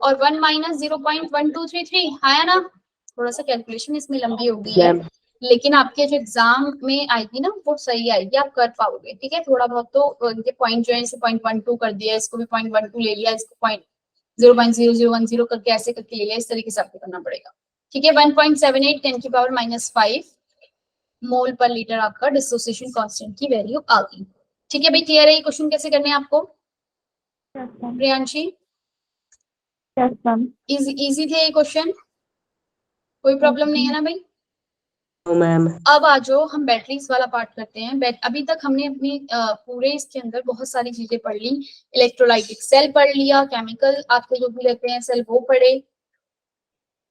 A: और 1 माइनस 0.1233 आया ना। थोड़ा सा कैलकुलेशन इसमें लंबी हो गई है, लेकिन आपके जो एग्जाम में आएगी ना वो सही आएगी, आप कर पाओगे। ठीक है, थोड़ा बहुत तो ये पॉइंट जो है इसे 0.12 कर दिया, इसको भी 0.12 ले लिया, इसको 0.0010 करके ऐसे करके ले लिया, इस तरीके से आपको करना पड़ेगा। ठीक है, 1.78 10 की पावर माइनस 5 मोल पर लीटर आपका डिसोसिएशन कांस्टेंट की वैल्यू आ गई। ठीक है भाई, क्लियर है ये क्वेश्चन कैसे करने हैं आपको प्रियांशी, इजी थे ये क्वेश्चन, कोई प्रॉब्लम नहीं है ना भाई।
B: मैम
A: अब आ जाओ हम बैटरीज वाला पार्ट करते हैं। अभी तक हमने अपनी पूरे इसके अंदर बहुत सारी चीजें पढ़ ली, इलेक्ट्रोलाइटिक सेल पढ़ लिया, केमिकल आपको जो भी रहते हैं सेल वो पढ़े।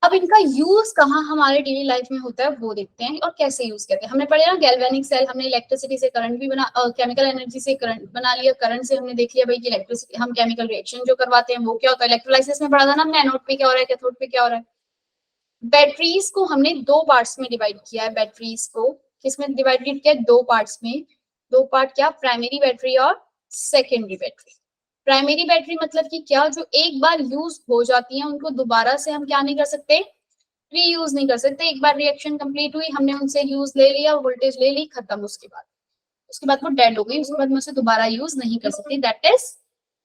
A: अब इनका यूज कहाँ हमारे डेली लाइफ में होता है वो देखते हैं और कैसे यूज करते हैं। हमने पढ़े ना गैल्वेनिक सेल, हमने इलेक्ट्रिसिटी से करंट भी बना, केमिकल एनर्जी से करंट बना लिया, करंट से हमने देख लिया भाई कि इलेक्ट्रिसिटी हम केमिकल रिएक्शन जो करवाते हैं वो क्या होता है। इलेक्ट्रोलाइसिस में पढ़ा था ना हमने एनोड पे क्या हो रहा है, कैथोड पे क्या हो रहा है। बैटरीज को हमने दो पार्ट्स में डिवाइड किया है, बैटरीज को किसमें डिवाइडेड किया, दो पार्ट्स में। दो पार्ट क्या, प्राइमरी बैटरी और सेकेंडरी बैटरी। प्राइमरी बैटरी मतलब कि क्या, जो एक बार यूज हो जाती है उनको दोबारा से हम क्या नहीं कर सकते, रीयूज नहीं कर सकते। एक बार रिएक्शन कंप्लीट हुई, हमने उनसे यूज ले लिया, वोल्टेज ले ली, खत्म। उसके बाद वो डेड हो गई, उसके बाद मैं उसे दोबारा यूज नहीं कर सकती। That is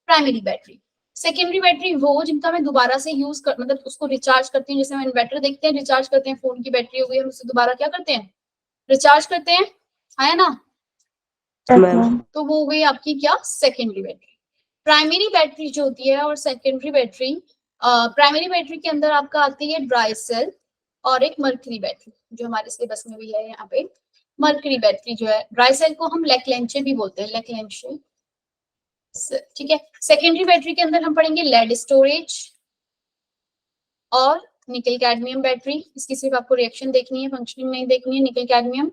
A: primary battery. Secondary battery वो जिनका मैं दोबारा से यूज कर, मतलब उसको रिचार्ज करती हूँ, जैसे हम इन्वर्टर देखते हैं रिचार्ज करते हैं, फोन की बैटरी हो गई, हम उसे दोबारा क्या करते हैं, रिचार्ज करते हैं, है ना।
C: Yes,
B: ma'am.
C: ma'am.
A: तो वो हो गई आपकी क्या, सेकेंडरी बैटरी। प्राइमरी बैटरी जो होती है और सेकेंडरी बैटरी, प्राइमरी बैटरी के अंदर आपका आती है ड्राई सेल और एक मर्करी बैटरी, जो हमारे सिलेबस में भी है यहाँ पे। मर्करी बैटरी जो है, ड्राई सेल को हम लेक्लेंचे भी बोलते हैं, लेक्लेंचे, ठीक है। सेकेंडरी बैटरी के अंदर हम पढ़ेंगे लेड स्टोरेज और निकल कैडमियम बैटरी। इसकी सिर्फ आपको रिएक्शन देखनी है, फंक्शनिंग नहीं देखनी है, निकल कैडमियम।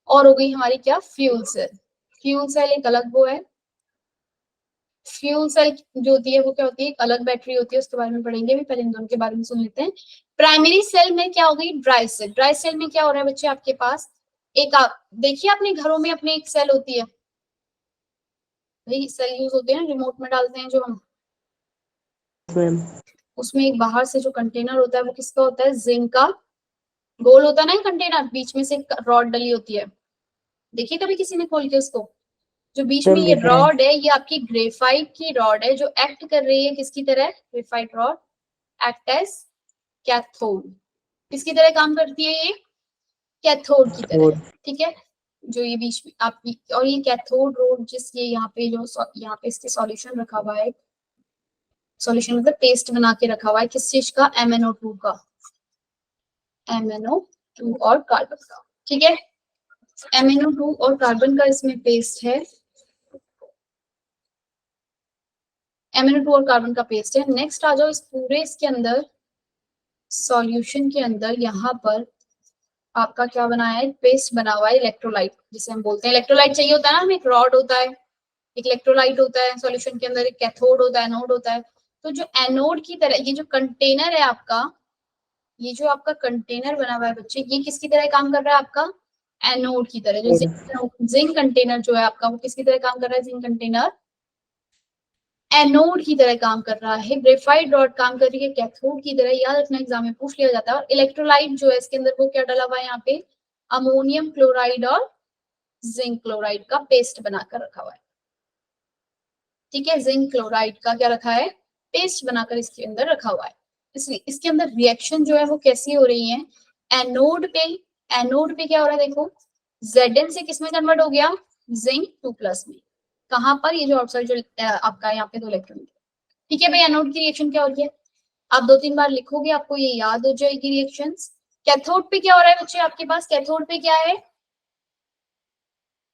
A: और हो गई हमारी क्या, फ्यूल सेल। फ्यूल सेल एक अलग वो है, फ्यूल सेल जो होती है वो क्या होती है, एक अलग बैटरी होती है, उसके बारे में पढ़ेंगे भी, पहले इन दोनों के बारे में सुन लेते हैं। प्राइमरी सेल में क्या हो गई, ड्राई सेल। ड्राई सेल में क्या हो रहा है बच्चे, आपके पास एक, आप देखिए अपने घरों में अपने एक सेल होती है, वही सेल यूज होते हैं, रिमोट में डालते हैं जो हम,
B: मैम।
A: उसमें एक बाहर से जो कंटेनर होता है वो किसका होता है, जिंक का। गोल होता है ना कंटेनर, बीच में से रॉड डली होती है, देखिए कभी किसी ने खोल के उसको, जो बीच में
B: मैम
A: ये
B: देखा है।
A: रॉड है, ये आपकी ग्रेफाइट की रॉड है, जो एक्ट कर रही है किसकी तरह, graphite rod act as cathode. किसकी तरह काम करती है ये, कैथोड की तरह,
B: और
A: ठीक है। जो ये बीच में आपकी, और ये कैथोड रोड जिस, ये यहाँ पे जो यहाँ पे इसके सॉल्यूशन रखा हुआ है, सॉल्यूशन मतलब पेस्ट बना के रखा हुआ है, किस चीज का, MnO2 का, MnO2 और कार्बन का, ठीक है। MnO2 और कार्बन का इसमें पेस्ट है, MnO2 और कार्बन का पेस्ट है। नेक्स्ट आ जाओ इस पूरे इसके अंदर, सॉल्यूशन के अंदर यहाँ पर आपका क्या बना है, पेस्ट बना हुआ है इलेक्ट्रोलाइट, जिसे हम बोलते हैं इलेक्ट्रोलाइट। चाहिए होता है ना हमें, एक रॉड होता है, एक इलेक्ट्रोलाइट होता है सॉल्यूशन के अंदर, एक कैथोड होता है, एनोड होता है। तो जो एनोड की तरह ये जो कंटेनर है आपका, ये जो आपका कंटेनर बना हुआ है बच्चे, ये किसकी तरह काम कर रहा है आपका, एनोड की तरह। जो जिंक कंटेनर जो है आपका, वो किसकी तरह काम कर रहा है, जिंक कंटेनर एनोड की तरह काम कर रहा है। ग्रेफाइट रॉड काम कर रही है कैथोड की तरह, याद रखना एग्जाम में पूछ लिया जाता है। और इलेक्ट्रोलाइट जो है इसके अंदर वो क्या डला हुआ है यहाँ पे, अमोनियम क्लोराइड और जिंक क्लोराइड का पेस्ट बनाकर रखा हुआ है, ठीक है। जिंक क्लोराइड का क्या रखा है, पेस्ट बनाकर इसके अंदर रखा हुआ है। इसलिए इसके अंदर रिएक्शन जो है वो कैसी हो रही है, एनोड पे, एनोड पे क्या हो रहा है देखो, Zn से किसमें कन्वर्ट हो गया, जिंक 2+ में। कहां पर, ये जो आउटसाइड जो आपका यहाँ पे 2 इलेक्ट्रॉन, ठीक है भाई। एनोड की रिएक्शन क्या हो रही है, आप 2-3 बार लिखोगे आपको ये याद हो जाएगी रिएक्शंस। कैथोड पे क्या हो रहा है बच्चे, आपके पास कैथोड पे क्या है,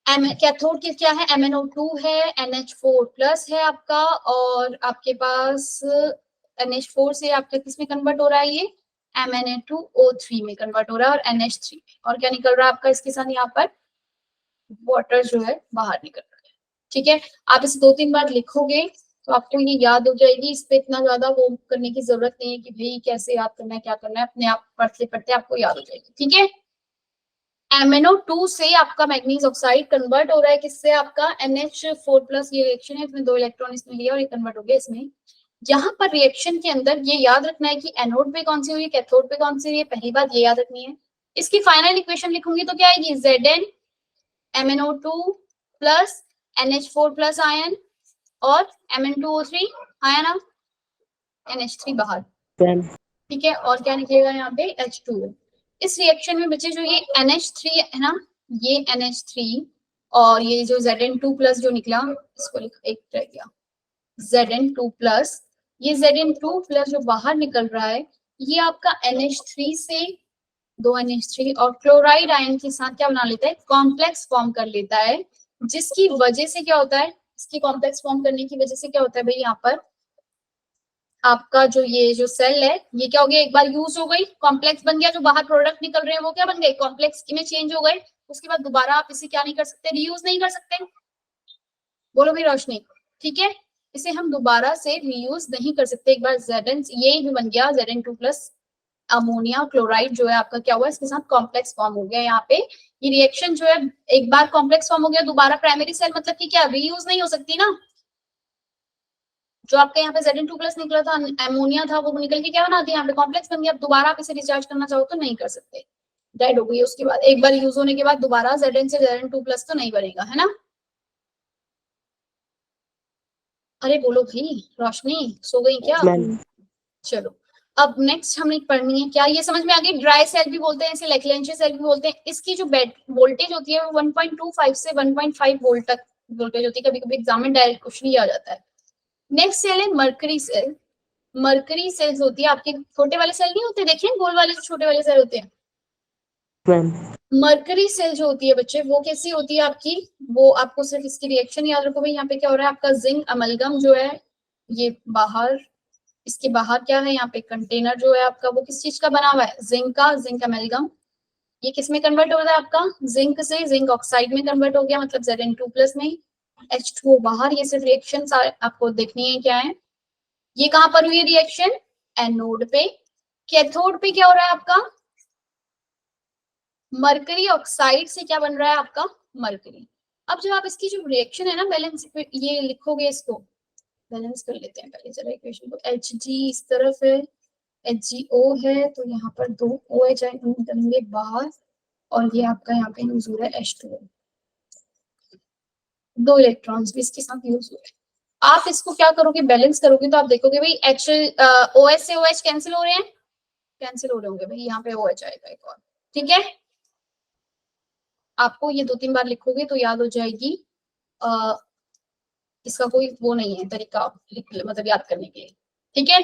A: कैथोड की क्या है, MnO2 है, NH4+ है आपका, और आपके पास NH4 से आपका किसमें कन्वर्ट हो रहा है, ये MnA2O3 में कन्वर्ट हो रहा है, और NH3 में। और क्या निकल रहा है आपका इसके साथ, यहाँ पर वाटर जो है बाहर निकल रहा है, ठीक है। आप इसे 2-3 बार लिखोगे तो आपको ये याद हो जाएगी। इस पे इतना ज्यादा वो करने की जरूरत नहीं है कि भाई कैसे याद करना है, क्या करना है, अपने आप पढ़ते पढ़ते आपको याद हो जाएगी, ठीक है। MnO2 से आपका मैग्नीज ऑक्साइड कन्वर्ट हो रहा है किससे, आपका NH4+, ये रिएक्शन है, इसमें 2 इलेक्ट्रॉन इसमें लिया और ये कन्वर्ट हो गया इसमें। यहाँ पर रिएक्शन के अंदर ये याद रखना है कि एनोड पे कौन सी हुई है, कैथोड पे कौन सी हुई है, पहली बात ये याद रखनी है। इसकी फाइनल इक्वेशन लिखूंगी तो क्या आएगी, Zn MnO2 NH4+ आयन और Mn2O3 आयन, अब NH3 बाहर,
B: मैम।
A: ठीक है। और क्या निकलेगा यहाँ पे, H2O। इस रिएक्शन में बच्चे जो ये NH3 है ना, ये NH3 और ये जो Zn2+ जो निकला, इसको एक रह गया Zn2+, ये Zn2+ जो बाहर निकल रहा है, ये आपका NH3 से 2 NH3 और क्लोराइड आयन के साथ क्या बना लेता है, कॉम्प्लेक्स फॉर्म कर लेता है, जिसकी वजह से क्या होता है, इसकी कॉम्प्लेक्स फॉर्म करने की वजह से क्या होता है भाई, यहाँ पर आपका जो ये जो सेल है, ये क्या हो गया, एक बार यूज हो गई, कॉम्प्लेक्स बन गया, जो बाहर प्रोडक्ट निकल रहे हैं वो क्या बन गए, कॉम्प्लेक्स में चेंज हो गए। उसके बाद दोबारा आप इसे क्या नहीं कर सकते, रीयूज नहीं कर सकते, बोलो भाई रोशनी, ठीक है। इसे हम दोबारा से रीयूज नहीं कर सकते। एक बार Zn ये भी बन गया Zn2+, अमोनिया क्लोराइड जो है आपका क्या हुआ, इसके साथ कॉम्प्लेक्स फॉर्म हो गया। यहाँ पे ये रिएक्शन जो है एक बार कॉम्प्लेक्स फॉर्म हो गया, दोबारा प्राइमरी सेल मतलब कि क्या रीयूज नहीं हो सकती ना। जो आपके यहाँ पे Zn2+ निकला था, अमोनिया था, वो निकल के क्या बना दिया, यहाँ पे कॉम्प्लेक्स बन गया। अब दोबारा आप इसे रिचार्ज करना चाहो तो नहीं कर सकते, डेड हो गई। उसके बाद एक बार यूज होने के बाद दोबारा Zn से Zn2+ तो नहीं बनेगा, है ना। अरे बोलो भाई, रोशनी सो गई क्या?
B: मैम
A: चलो अब नेक्स्ट हमें पढ़नी है क्या, ये समझ में आ गई। ड्राई सेल भी बोलते हैं इसे, लैक्रेंशियस सेल भी बोलते हैं। इसकी जो वोल्टेज होती है वो 1.25 से 1.5 वोल्ट तक वोल्टेज होती है। कभी कभी एग्जाम में डायरेक्ट क्वेश्चन ही आ जाता है। नेक्स्ट सेल है मरकरी सेल। मरकरी सेल्स होती है आपके छोटे वाले सेल नहीं होते, देखिए गोल वाले जो छोटे वाले सेल होते हैं।
B: मैम
A: मरकरी सेल जो होती है बच्चे, वो कैसी होती है आपकी, वो आपको सिर्फ इसकी रिएक्शन याद रखो भाई। यहाँ पे क्या हो रहा है, आपका जिंक अमलगम जो है ये बाहर, इसके बाहर क्या है, यहाँ पे कंटेनर जो है आपका वो किस चीज का बना हुआ है, जिंक का, जिंक अमेलगम। ये किस में कन्वर्ट हो रहा है आपका, जिंक से जिंक ऑक्साइड में कन्वर्ट हो गया, मतलब Zn2+ में। H2O बाहर। ये सिर्फ रिएक्शन आपको देखनी है क्या है। ये कहां पर हुई है रिएक्शन, एनोड पे। कैथोड पे क्या हो रहा है आपका, मरकरी ऑक्साइड से क्या बन रहा है आपका, मरकरी। अब जब आप इसकी जो रिएक्शन है ना, बैलेंस ये लिखोगे, इसको बैलेंस कर लेते हैं पहले जरा इक्वेशन को। Hg इस तरफ है, HgO है, तो यहाँ पर 2 OH निकलेंगे बाहर, और ये आपका यहाँ पे यूज हो रहा है H2O। 2 इलेक्ट्रॉन्स भी इसके साथ यूज हो रहे हैं। आप इसको क्या करोगे, बैलेंस करोगे तो आप देखोगे भाई OH से OH कैंसिल हो रहे हैं, कैंसिल हो रहे होंगे भाई, यहाँ पे OH आएगा एक और। ठीक है, आपको ये 2-3 बार लिखोगे तो याद हो जाएगी। इसका कोई वो नहीं है तरीका मतलब याद करने के लिए। ठीक है,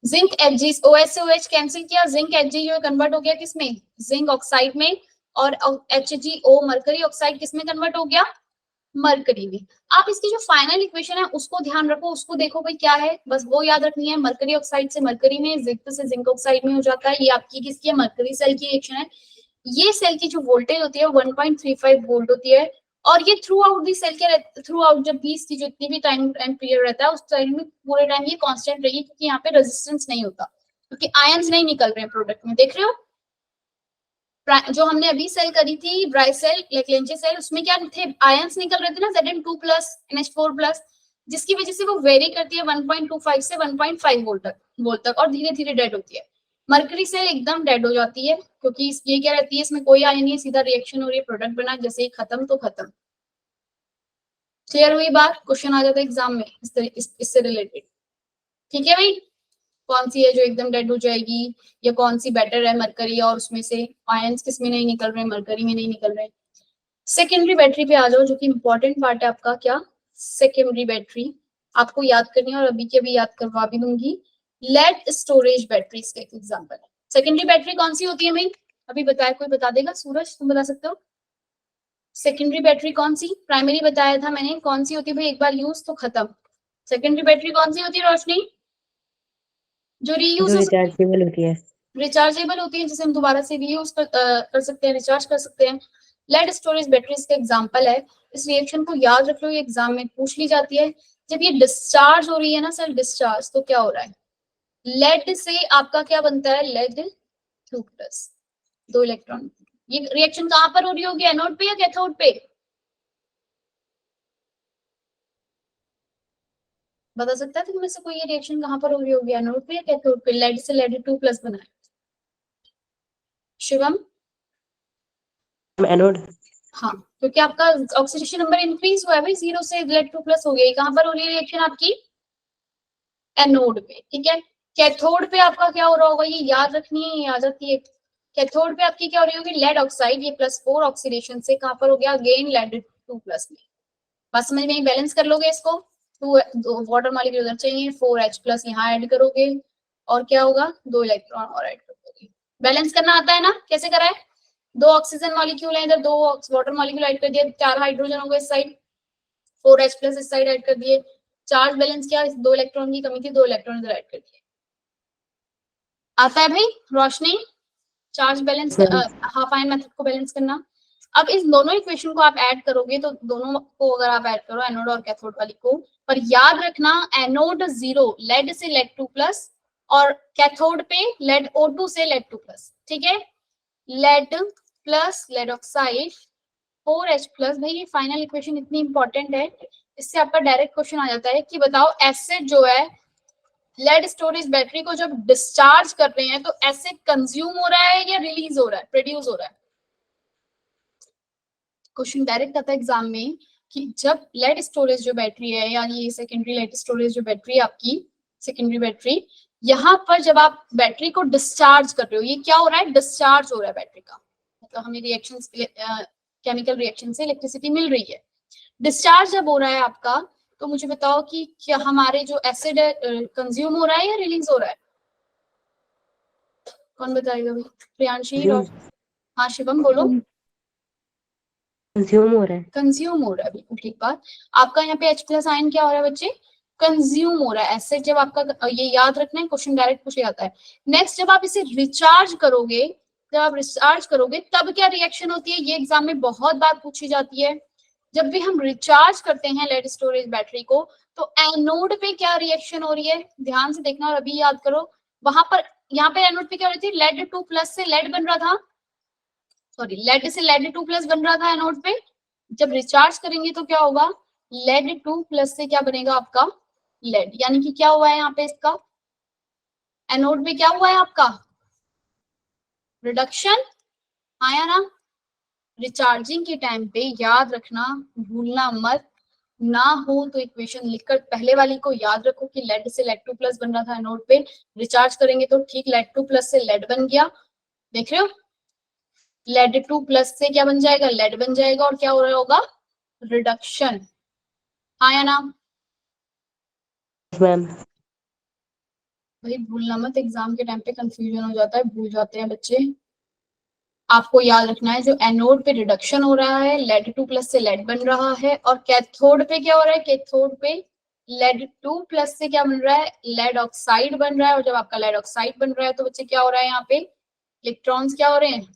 A: जिंक Hg, OH से OH कैंसिल किया, जिंक Hg जो कन्वर्ट हो गया किसमें, जिंक ऑक्साइड में, और HgO मरकरी ऑक्साइड किसमें कन्वर्ट हो गया, मरकरी में। आप इसकी जो फाइनल इक्वेशन है उसको ध्यान रखो, उसको देखो भाई क्या है, बस वो याद रखनी है। मरकरी ऑक्साइड से मरकरी में, जिंक से जिंक ऑक्साइड में हो जाता है। ये आपकी किसकी है, मरकरी सेल की रिएक्शन है। ये सेल की जो वोल्टेज होती है 1.35 वोल्ट होती है, और ये थ्रू आउट दी सेल के थ्रू आउट जब भी इसकी जितनी भी टाइम पीरियड रहता है उस टाइम में पूरे टाइम ये कांस्टेंट रहेगी, क्योंकि यहाँ पे रेजिस्टेंस नहीं होता, क्योंकि आयंस नहीं निकल रहे हैं प्रोडक्ट में। देख रहे हो जो हमने अभी सेल करी थी ड्राई सेल, लैक्रेंशियस सेल, उसमें क्या थे, आयंस निकल रहे थे ना, Zn2+, NH4+, जिसकी वजह से वो वेरी करती है 1.25 से 1.5 वोल्ट तक, और धीरे धीरे डेड होती है। मरकरी सेल एकदम डेड हो जाती है, क्योंकि ये क्या रहती है, इसमें कोई आयन नहीं है, सीधा रिएक्शन हो रही है, प्रोडक्ट बना, जैसे ही खत्म तो खत्म। क्लियर हुई बात, क्वेश्चन आ जाता है एग्जाम में इससे रिलेटेड। ठीक है भाई, कौन सी है जो एकदम डेड हो जाएगी, या कौन सी बेटर है, मरकरी और उसमें से आयंस किस में नहीं निकल रहे, मरकरी में नहीं निकल रहे। सेकेंडरी बैटरी पे आ जाओ, जो कि इंपॉर्टेंट पार्ट है आपका, क्या सेकेंडरी बैटरी आपको याद करनी है, और अभी के अभी याद करवा भी दूंगी। लेड स्टोरेज बैटरी इसका एक एग्जाम्पल है। सेकेंडरी बैटरी कौन सी होती है भाई, अभी बताया, कोई बता देगा, सूरज तुम बता सकते हो। सेकेंडरी बैटरी कौन सी, प्राइमरी बताया था मैंने कौन सी होती है भाई, एक बार यूज तो खत्म। सेकेंडरी बैटरी कौन सी होती है रोशनी, जो रीयूज
B: रिचार्जेबल होती है।
A: रिचार्जेबल होती है, जिसे हम दोबारा से रीयूज कर सकते हैं, रिचार्ज कर सकते हैं। लेड स्टोरेज बैटरीज का एग्जांपल है। इस रिएक्शन को याद रख लो, ये एग्जाम में पूछ ली जाती है। जब ये डिस्चार्ज हो रही है ना सर, डिस्चार्ज, तो क्या हो रहा है, लेड से आपका क्या बनता है, Lead2+, 2 इलेक्ट्रॉन। ये रिएक्शन कहां पर हो रही होगी, एनोड पे या कैथोड पे, बता सकता है तुम में से कोई, ये रिएक्शन कहां पर हो रही होगी, एनोड पे या कैथोड पे, लेड से Lead2+ बना है। शिवम,
B: एनोड।
A: हाँ, क्योंकि आपका ऑक्सीडेशन नंबर इंक्रीज हुआ है भाई, 0 से Lead2+ हो गया। कहां पर हो रही है रिएक्शन आपकी, एनोड पे। ठीक है, कैथोड पे आपका क्या हो रहा होगा, ये याद रखनी है, ये आ जाती है। कैथोड पे आपकी क्या हो रही होगी, लेड ऑक्साइड, ये +4 ऑक्सीडेशन से कहां पर हो गया, अगेन Lead2+ में। बस समझ में, बैलेंस कर लोगे इसको, 2 वाटर मॉलिक्यूल उधर चाहिए, 4H+ यहाँ ऐड करोगे, और क्या होगा, 2 इलेक्ट्रॉन और ऐड करोगे। बैलेंस करना आता है ना, कैसे करा है, 2 ऑक्सीजन मॉलिक्यूल है इधर, 2 वाटर मॉलिक्यूल ऐड कर दिए, 4 हाइड्रोजन हो गए इस साइड, 4H+ इस साइड ऐड कर दिए। चार्ज बैलेंस किया, 2 इलेक्ट्रॉन की कमी थी, 2 इलेक्ट्रॉन इधर ऐड कर दिए। आता है भाई रोशनी, charge balance, half ion method को बैलेंस करना। अब इस दोनों इक्वेशन को आप ऐड करोगे, तो दोनों को अगर आप ऐड करो, एनोड और कैथोड वाली को, पर याद रखना एनोड 0, लेड से Lead2+, और कैथोड पे लेड O2 से लेड 2 प्लस, ठीक है, lead plus lead oxide 4H plus. भाई ये फाइनल इक्वेशन इतनी इंपॉर्टेंट है, इससे आपका डायरेक्ट क्वेश्चन आ जाता है कि बताओ एसिड जो है लेड स्टोरेज बैटरी को जब डिस्चार्ज कर रहे हैं तो एसिड कंज्यूम हो रहा है या रिलीज हो रहा है, प्रोड्यूस हो रहा है। क्वेश्चन डायरेक्ट आता है एग्जाम में कि जब लेड स्टोरेज जो बैटरी है या ये सेकेंडरी लेड स्टोरेज जो बैटरी है आपकी सेकेंडरी बैटरी, यहाँ पर जब आप बैटरी को डिस्चार्ज कर रहे हो, ये क्या हो रहा है, डिस्चार्ज हो रहा है बैटरी का, मतलब हमें रिएक्शन केमिकल रिएक्शन से इलेक्ट्रिसिटी मिल रही है। डिस्चार्ज जब हो रहा है आपका, तो मुझे बताओ कि क्या हमारे जो एसिड है कंज्यूम हो रहा है या रिलीज हो रहा है, कौन बताएगा भाई, प्रियांशी और हाँ शिवम बोलो।
B: कंज्यूम हो रहा है।
A: कंज्यूम हो रहा है, बिल्कुल ठीक बात। आपका यहाँ पे H प्लस आयन क्या हो रहा है बच्चे, कंज्यूम हो रहा है। एसिड जब आपका, ये याद रखना है, क्वेश्चन डायरेक्ट पूछा जाता है। नेक्स्ट जब आप इसे रिचार्ज करोगे, जब आप रिचार्ज करोगे तब क्या रिएक्शन होती है, ये एग्जाम में बहुत बार पूछी जाती है। जब भी हम रिचार्ज करते हैं लेड स्टोरेज बैटरी को, तो एनोड पे क्या रिएक्शन हो रही है, ध्यान से देखना और अभी याद करो। वहां पर, यहाँ पे एनोड पे क्या हो रही थी, लेड 2 प्लस से लेड बन रहा था, सॉरी लेड से लेड 2 प्लस बन रहा था एनोड पे। जब रिचार्ज करेंगे तो क्या होगा, लेड 2 प्लस से क्या बनेगा आपका, लेड, यानी कि क्या हुआ है यहाँ पे इसका, एनोड पे क्या हुआ है आपका, रिडक्शन आया ना। रिचार्जिंग के टाइम पे याद रखना, भूलना मत, ना हो तो इक्वेशन लिखकर पहले वाली को याद रखो कि लेड से लेड 2 प्लस बन रहा था एनोड पे, रिचार्ज करेंगे तो ठीक लेड 2 प्लस से लेड बन गया, देख रहे हो, लेड 2 प्लस से क्या बन जाएगा, लेड बन जाएगा, और क्या हो रहा होगा, रिडक्शन आया ना।
B: मैम
A: भाई भूलना मत, एग्जाम के टाइम पे कंफ्यूजन हो जाता है, भूल जाते हैं बच्चे। आपको याद रखना है जो एनोड पे रिडक्शन हो रहा है, लेड 2 प्लस से लेड बन रहा है, और कैथोड पे क्या हो रहा है, कैथोड पे लेड 2 प्लस से क्या बन रहा है, लेड ऑक्साइड बन रहा है। और जब आपका लेड ऑक्साइड बन रहा है तो बच्चे क्या हो रहा है, यहाँ पे इलेक्ट्रॉन्स क्या हो रहे हैं,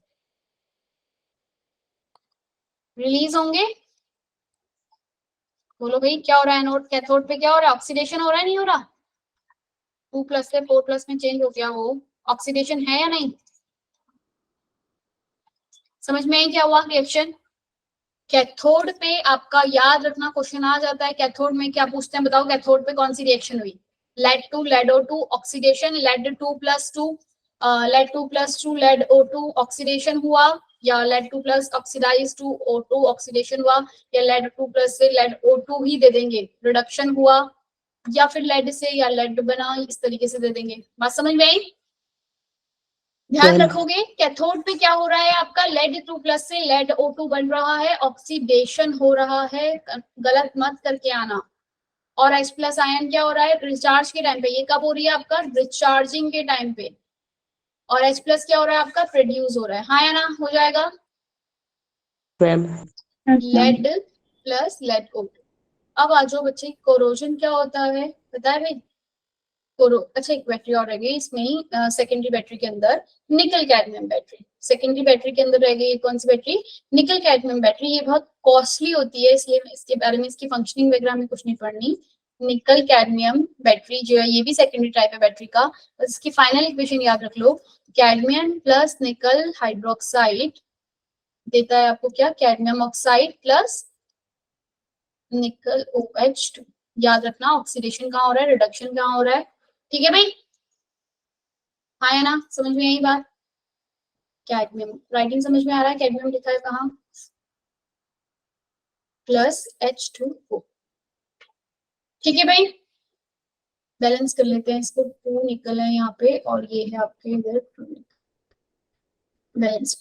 A: रिलीज होंगे। बोलो भाई क्या हो रहा है, एनोड कैथोड पे क्या हो रहा है, ऑक्सीडेशन हो रहा है, नहीं हो रहा, 2 प्लस से 4 प्लस में चेंज हो गया, वो ऑक्सीडेशन है या नहीं, समझ में आई क्या हुआ रिएक्शन। कैथोड पे आपका याद रखना क्वेश्चन आ जाता है, कैथोड में क्या पूछते हैं बताओ, कैथोड पे कौन सी रिएक्शन हुई, lead 2 lead O2 oxidation, lead 2 plus 2 lead 2 plus 2 lead O2 oxidation हुआ, या lead 2 plus oxidise to O2 oxidation हुआ, या लेड 2 प्लस से लेड O2 ही दे देंगे रिडक्शन हुआ, या फिर लेड से या लेड बना, इस तरीके से दे देंगे। बात समझ में आई, ध्यान
B: मैम
A: रखोगे कैथोड पे क्या हो रहा है आपका, लेड 2 प्लस से लेड O2 बन रहा है, ऑक्सीडेशन हो रहा है, गलत मत करके आना। और H प्लस आयन क्या हो रहा है रिचार्ज के टाइम पे, ये कब हो रही है आपका, रिचार्जिंग के टाइम पे, और H प्लस क्या हो रहा है आपका, प्रोड्यूस हो रहा है, हाँ या ना, हो जाएगा
B: ma'am
A: lead plus lead O2। अब आ जाओ बच्चे, कोरोजन क्या होता है, पता है भाई, अच्छा एक बैटरी और रह गई इसमें ही, सेकेंडरी बैटरी के अंदर निकल कैडमियम बैटरी, सेकेंडरी बैटरी के अंदर रह गई कौन सी बैटरी, निकल कैडमियम बैटरी। ये बहुत कॉस्टली होती है, इसलिए इसके बारे में, इसकी फंक्शनिंग वगैरह में कुछ नहीं पढ़नी। निकल कैडमियम बैटरी जो है, ये भी सेकेंडरी टाइप है बैटरी का, बस इसकी फाइनल इक्वेशन याद रख लो, कैडमियम प्लस निकल हाइड्रोक्साइड देता है आपको क्या, कैडमियम ऑक्साइड प्लस निकल OH2। याद रखना ऑक्सीडेशन कहाँ हो रहा है, रिडक्शन कहाँ हो रहा है, ठीक है भाई, हाँ या ना, समझ में आई बात। कैडमियम राइटिंग समझ में आ रहा है, कैडमियम लिखा है कहाँ, प्लस H2O, ठीक है भाई। बैलेंस कर लेते हैं इसको, 2 निकल है यहाँ पे और ये है आपके इधर बैलेंस।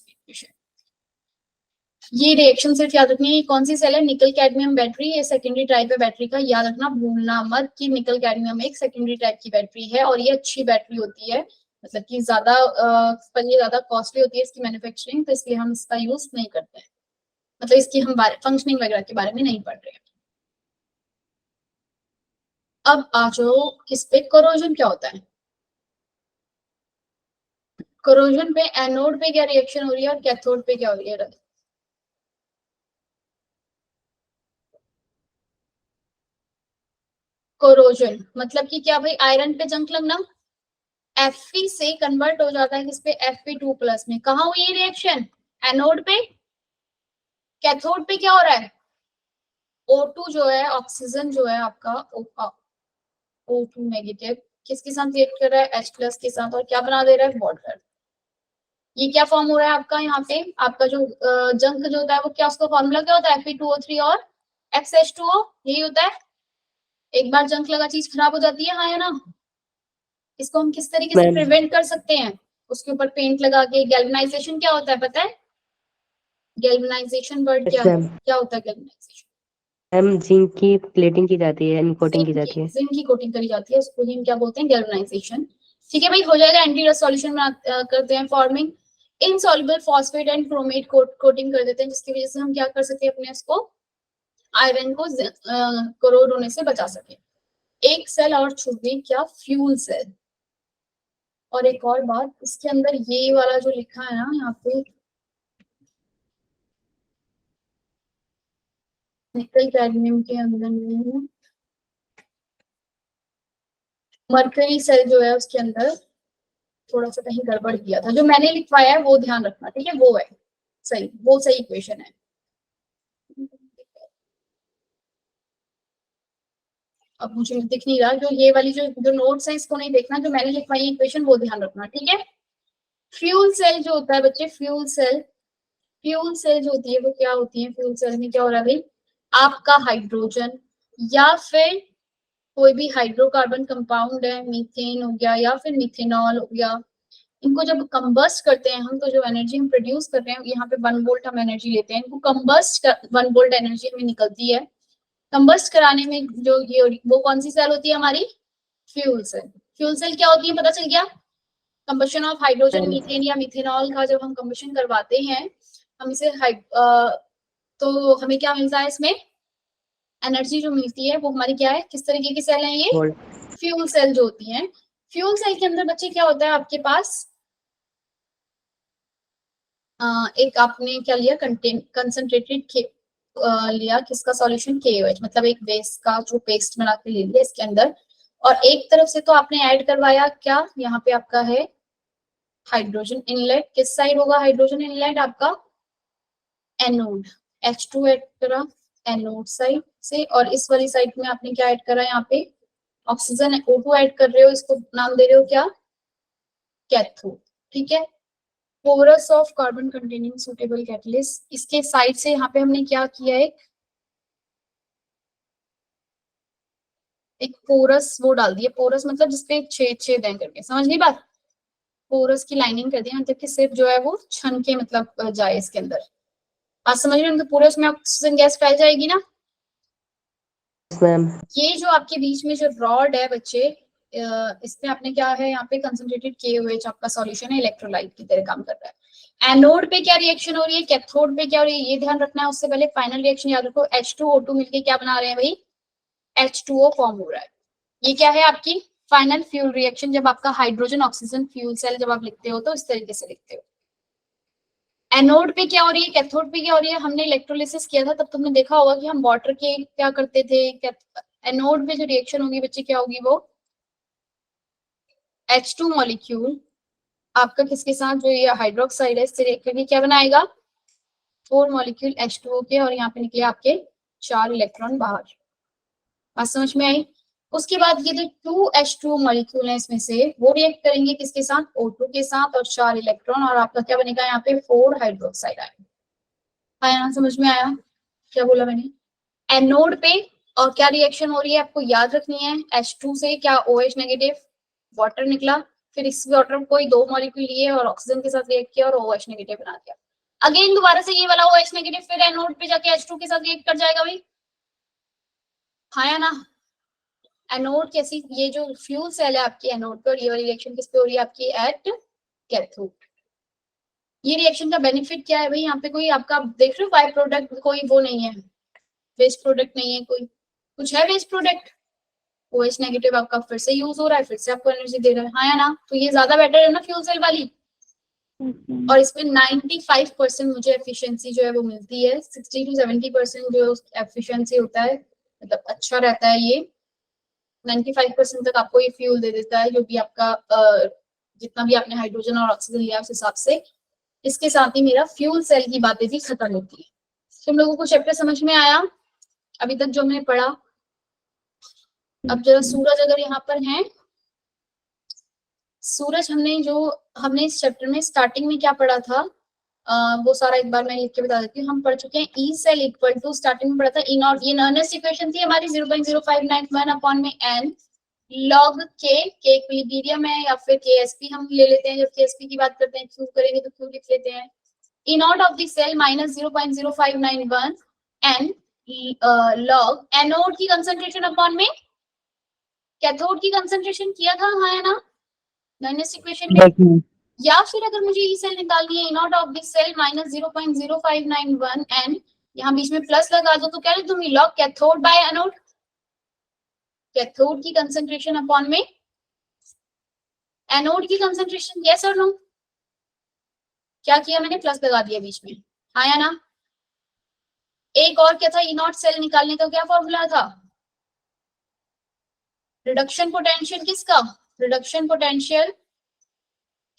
A: ये रिएक्शन सेट याद रखनी है, ये कौन सी सेल है, निकल कैडमियम बैटरी, ये सेकेंडरी टाइप है बैटरी का, याद रखना भूलना मत कि निकल कैडमियम एक सेकेंडरी टाइप की बैटरी है, और ये अच्छी बैटरी होती है, मतलब कि ज्यादा पर ये ज्यादा कॉस्टली होती है इसकी मैन्युफैक्चरिंग, तो इसलिए हम इसका यूज नहीं करते हैं, मतलब इसकी हम फंक्शनिंग वगैरह के बारे में नहीं पढ़ रहे हैं। अब आ जाओ इस पे, कोरोजन क्या होता है, कोरोजन पे एनोड पे क्या रिएक्शन हो रही है और कैथोड पे क्या हो रही है, कोरोजन मतलब कि क्या भाई, आयरन पे जंग लगना, Fe से कन्वर्ट हो जाता है किस पे, Fe2+ में। कहाँ हुई ये रिएक्शन, एनोड पे। कैथोड पे क्या हो रहा है, O2 जो है, ऑक्सीजन जो है आपका O2 नेगेटिव किसके साथ रिएक्ट कर रहा है, H+ के साथ, और क्या बना दे रहा है, वाटर। ये क्या फॉर्म हो रहा है आपका, यहाँ पे आपका जो जंक जो होता है वो क्या, उसका फॉर्मूला क्या होता है, Fe2O3 और XH2O, यही होता है। एक बार जंक लगा चीज खराब हो जाती है, हाँ या ना। इसको हम किस तरीके से
B: मैम
A: प्रिवेंट कर सकते हैं, उसके ऊपर पेंट लगा के। गैल्वेनाइजेशन क्या होता है पता है, गैल्वेनाइजेशन वर्ड
B: यस
A: क्या है,
B: मैम।
A: क्या होता है गैल्वेनाइजेशन,
B: मैम जिंक की प्लेटिंग की जाती है एंड कोटिंग की जाती है।
A: जिंक की कोटिंग करी जाती है, उसको ही हम क्या बोलते हैं, गैल्वेनाइजेशन। ठीक है भाई, हो जाएगा। एंटी रस्ट सॉल्यूशन में करते हैं forming insoluble phosphate and chromate coating कर देते हैं, जिसकी वजह से हम क्या कर सकते हैं, अपने उसको आयरन को करोड होने से बचा सके। एक सेल और छूट गई, क्या, फ्यूल सेल। और एक और बात, इसके अंदर ये वाला जो लिखा है ना यहाँ पे, निकल कैडमियम के अंदर में मरकरी सेल जो है, उसके अंदर थोड़ा सा कहीं गड़बड़ किया था। जो मैंने लिखवाया है वो ध्यान रखना, ठीक है, वो है सही, वो सही इक्वेशन है। अब मुझे दिख नहीं रहा, जो ये वाली जो नोट्स है इसको नहीं देखना, जो मैंने लिखवाई इक्वेशन वो ध्यान रखना, ठीक है। फ्यूल सेल जो होता है बच्चे, फ्यूल सेल, फ्यूल सेल जो होती है वो क्या होती है, फ्यूल सेल में क्या हो रहा है भाई, आपका हाइड्रोजन या फिर कोई भी हाइड्रोकार्बन कंपाउंड है, मीथेन हो गया या फिर मिथेनॉल हो गया, इनको जब कंबस्ट करते हैं हम, तो जो एनर्जी हम प्रोड्यूस कर रहे हैं, यहाँ पे 1 वोल्ट हम एनर्जी लेते हैं, इनको कंबस्ट 1 वोल्ट एनर्जी हमें निकलती है। कंबस्ट कराने में जो ये वो कौन सी सेल होती है हमारी, फ्यूल सेल। फ्यूल सेल क्या होती है पता चल गया, combustion of hydrogen,
B: ma'am
A: methane या मिथेनॉल का जब हम कंबशन करवाते हैं, हम इसे तो हमें क्या मिलता है, इसमें एनर्जी जो मिलती है वो हमारी क्या है, किस तरीके की सेल है ये,
B: वोल्ट।
A: फ्यूल सेल जो होती हैं। फ्यूल सेल के अंदर बच्चे क्या होता है आपके पास, एक आपने क्या लिया, कंसंट्रेटेड लिया, किसका सॉल्यूशन, KOH, मतलब एक बेस का जो पेस्ट बना के ले लिया इसके अंदर। और एक तरफ से तो आपने ऐड करवाया क्या, यहाँ पे आपका है हाइड्रोजन इनलेट, किस साइड होगा हाइड्रोजन इनलेट आपका, एनोड। H2 ऐड करा एनोड साइड से, और इस वाली साइड में आपने क्या ऐड करा, यहाँ पे ऑक्सीजन O2 ऐड कर रहे हो, इसको नाम दे रहे हो क्या, कैथोड। ठीक है, porous of carbon containing suitable catalyst, इसके साइड से यहाँ पे हमने क्या किया, एक पोरस वो डाल दिया, पोरस मतलब जिसपे छेद छेद है करके, समझ नहीं बात, पोरस की लाइनिंग कर दी, मतलब कि सिर्फ जो है वो छन के मतलब जाए इसके अंदर। आज समझ रहे हो, तो पूरे उसमें ऑक्सीजन गैस फैल जाएगी ना।
B: Yes ma'am.
A: ये जो आपके बीच में जो रॉड है बच्चे, इसमें आपने क्या है, यहाँ पे कंसंट्रेटेड KOH आपका सॉल्यूशन है, इलेक्ट्रोलाइट की तरह काम कर रहा है। एनोड पे क्या रिएक्शन हो रही है, कैथोड पे क्या हो रही है, ये ध्यान रखना है। उससे पहले फाइनल रिएक्शन याद रखो, H2O2 मिलके क्या बना रहे हैं भाई, H2O फॉर्म हो रहा है। ये क्या है आपकी फाइनल फ्यूल रिएक्शन, जब आपका हाइड्रोजन ऑक्सीजन फ्यूल सेल जब आप लिखते हो तो इस तरीके से लिखते हो। एनोड पे क्या हो रही है, कैथोड पे क्या हो रही है, हमने इलेक्ट्रोलिसिस किया था तब तुमने देखा होगा कि हम वाटर के क्या करते थे। एनोड पे जो रिएक्शन होगी बच्चे क्या होगी, वो H2 मॉलिक्यूल आपका किसके साथ, जो ये हाइड्रोक्साइड है, इससे रिएक्ट करके क्या बनाएगा, 4 मॉलिक्यूल H2O के, और यहाँ पे निकले आपके 4 इलेक्ट्रॉन बाहर। बात समझ में आई। उसके बाद ये जो 2H2 मॉलिक्यूल है इसमें से, वो रिएक्ट करेंगे किसके साथ, O2 के साथ, और 4 इलेक्ट्रॉन, और आपका क्या बनेगा यहाँ पे 4 हाइड्रोक्साइड आया ना, समझ में आया क्या बोला मैंने। एनोड पे और क्या रिएक्शन हो रही है आपको याद रखनी है, H2 से क्या OH नेगेटिव वाटर निकला, फिर इस वाटर को 2 मॉलिक्यूल लिए और ऑक्सीजन के साथ रिएक्ट किया और OH नेगेटिव बना दिया। अगेन दोबारा से ये वाला OH नेगेटिव फिर एनोड पे जाके H2 के साथ रिएक्ट कर जाएगा भाई, हाँ या ना। एनोड कैसी, ये जो फ्यूल सेल है आपकी एनोड पे, और ये वाली रिएक्शन किस पे हो रही है आपकी, एट कैथोड। ये रिएक्शन का बेनिफिट क्या है भाई, यहाँ पे कोई आपका देख रहे हो बाय प्रोडक्ट, कोई वो नहीं है, वेस्ट प्रोडक्ट नहीं है, कोई कुछ है वेस्ट प्रोडक्ट, OH नेगेटिव आपका फिर से यूज हो रहा है, फिर से आपको एनर्जी दे रहा है, हाँ या ना। तो ये ज्यादा बेटर है ना फ्यूल सेल वाली। और इसमें 95% मुझे एफिशिएंसी जो है वो मिलती है, 60 to 70% जो एफिशिएंसी होता है, मतलब अच्छा रहता है ये। 95% तक आपको ये फ्यूल दे देता है, जो भी आपका जितना भी आपने हाइड्रोजन और ऑक्सीजन लिया उस हिसाब से। इसके साथ ही मेरा फ्यूल सेल की बातें भी खत्म होती है। तुम लोगों को चैप्टर समझ में आया अभी तक जो हमने पढ़ा? अब जरा सूरज अगर यहाँ पर है, सूरज हमने इस चैप्टर में स्टार्टिंग में क्या पढ़ा था वो सारा एक बार मैं लिख के बता देती हूँ। हम पढ़ चुके हैं E cell equal to, starting में पढ़ा था ई नॉट, ये अर्नेस्ट इक्वेशन थी हमारी 0.0591 अपॉन में एन लॉग के इक्विलिब्रियम है या फिर केएसपी हम ले लेते हैं, जब केएसपी की बात करते हैं क्यू करेंगे तो क्यू लिख लेते हैं। E naught of the cell minus 0.0591 n log anode की कंसंट्रेशन अपॉन में कैथोड की कंसंट्रेशन किया था, हाँ है ना अर्नेस्ट इक्वेशन में। या फिर अगर मुझे ई सेल निकालनी है, E naught of this cell minus 0.0591 n, यहाँ बीच में प्लस लगा दो तो क्या लिख दूंगी, log cathode by anode, cathode की कंसंट्रेशन अपॉन में एनोड की कंसंट्रेशन। यस और नो? क्या किया मैंने, प्लस लगा दिया बीच में, हाँ या ना। एक और क्या था, ई नॉट सेल निकालने का क्या फॉर्मूला था, रिडक्शन पोटेंशियल किसका, रिडक्शन पोटेंशियल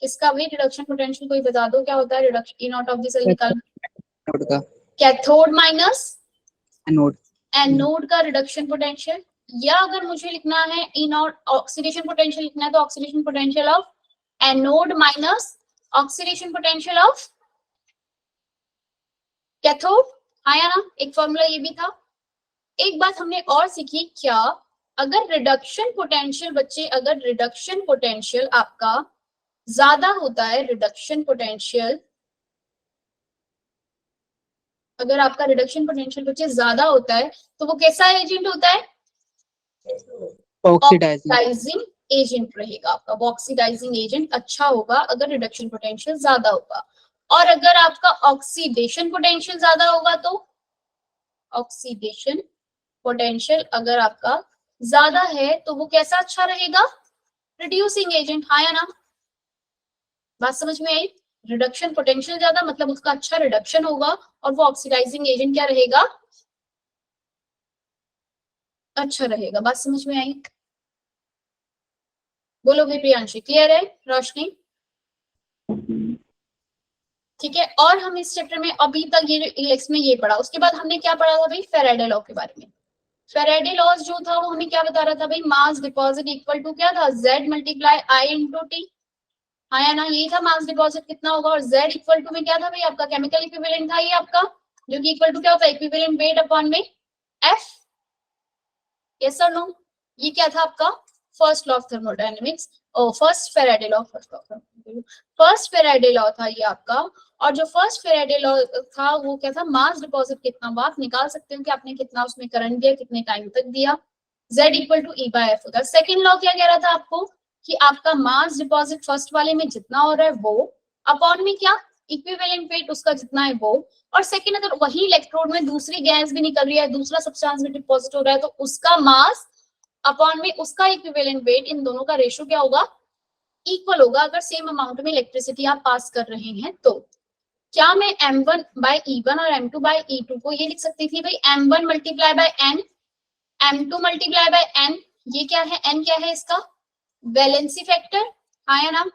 A: किसका भाई, रिडक्शन पोटेंशियल कोई बता दो क्या होता है reduction E naught of the cell निकालना, कैथोड माइनस
D: एनोड,
A: एनोड का रिडक्शन पोटेंशियल। या अगर मुझे लिखना है ई नॉट ऑक्सीडेशन पोटेंशियल लिखना है तो oxidation potential of anode minus oxidation potential of cathode, हाँ या ना, एक फॉर्मूला ये भी था। एक बात हमने और सीखी, क्या अगर रिडक्शन पोटेंशियल बच्चे, अगर रिडक्शन पोटेंशियल आपका ज्यादा होता है, रिडक्शन पोटेंशियल अगर आपका रिडक्शन पोटेंशियल बच्चे ज्यादा होता है तो वो कैसा एजेंट होता है, ऑक्सीडाइजिंग एजेंट रहेगा आपका, वो ऑक्सीडाइजिंग एजेंट अच्छा होगा अगर रिडक्शन पोटेंशियल ज्यादा होगा। और अगर आपका ऑक्सीडेशन पोटेंशियल ज्यादा होगा तो ऑक्सीडेशन पोटेंशियल अगर आपका ज्यादा है तो वो कैसा अच्छा रहेगा, रिड्यूसिंग एजेंट, हाँ या ना, बात समझ में आई। रिडक्शन पोटेंशियल ज्यादा मतलब उसका अच्छा रिडक्शन होगा और वो ऑक्सीडाइजिंग एजेंट क्या रहेगा, अच्छा रहेगा, बात समझ में आई। बोलो भाई प्रियांशी, क्लियर है रोशनी? ठीक है, और हम इस चैप्टर में अभी तक ये इलेक्ट्रिक्स में ये पढ़ा, उसके बाद हमने क्या पढ़ा था भाई, फेराडे लॉ के बारे में। फेराडे लॉज जो था वो हमें क्या बता रहा था भाई, मास डिपॉजिट इक्वल टू क्या था, Z multiply I into T, हाँ या ना, यही था मास डिपॉजिट कितना होगा। और Z इक्वल टू में क्या था भाई, आपका केमिकल इक्विवेलेंट था ये आपका, जो कि इक्वल टू क्या होता है, इक्विवेलेंट वेट अपॉन में F। यस और नो? ये क्या था आपका first law of thermodynamics, first Faraday law, first Faraday law था ये आपका। और जो फर्स्ट फेराडे लॉ था वो क्या था, मास डिपॉजिट कितना हुआ आप निकाल सकते हो कि आपने कितना उसमें करंट दिया, कितने टाइम तक दिया, Z equal to E by F होता है। सेकेंड लॉ क्या कह रहा था आपको कि आपका मास डिपॉजिट फर्स्ट वाले में जितना हो रहा है वो अपॉन में क्या, इक्विवेलेंट वेट उसका जितना है वो। और सेकेंड अगर वही इलेक्ट्रोड में दूसरी गैस भी निकल रही है, दूसरा सब्सटेंस भी डिपॉजिट हो रहा है तो उसका मास अपॉन में उसका इक्विवेलेंट वेट, इन दोनों का रेशियो क्या होगा, इक्वल होगा अगर सेम अमाउंट में इलेक्ट्रिसिटी आप पास कर रहे हैं तो। क्या मैं M1 बाय E1 और M2 बाय E2 को ये लिख सकती थी भाई M1 multiply by N, M2 multiply by N, ये क्या है, N क्या है इसका वैलेंसी फैक्टर, हाँ या ना।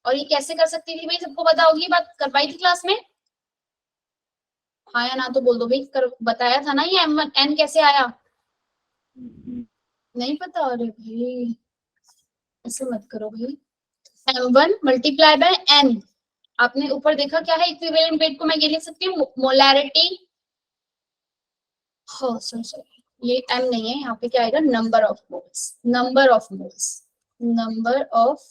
A: और ये कैसे कर सकती थी भाई, सबको पता होगी, बात कर पाई थी क्लास में, हाँ या ना, तो बोल दो भाई, बताया था ना ये M1 N कैसे आया, नहीं पता, अरे भाई ऐसे मत करो भाई। M1 मल्टीप्लाई बाय N, आपने ऊपर देखा क्या है, इक्विवेलेंट वेट को मैं ये लिख सकती हूँ मोलैरिटी, हाँ सॉरी ये M नहीं है, यहाँ पे क्या आएगा, number of moles, number of moles, number of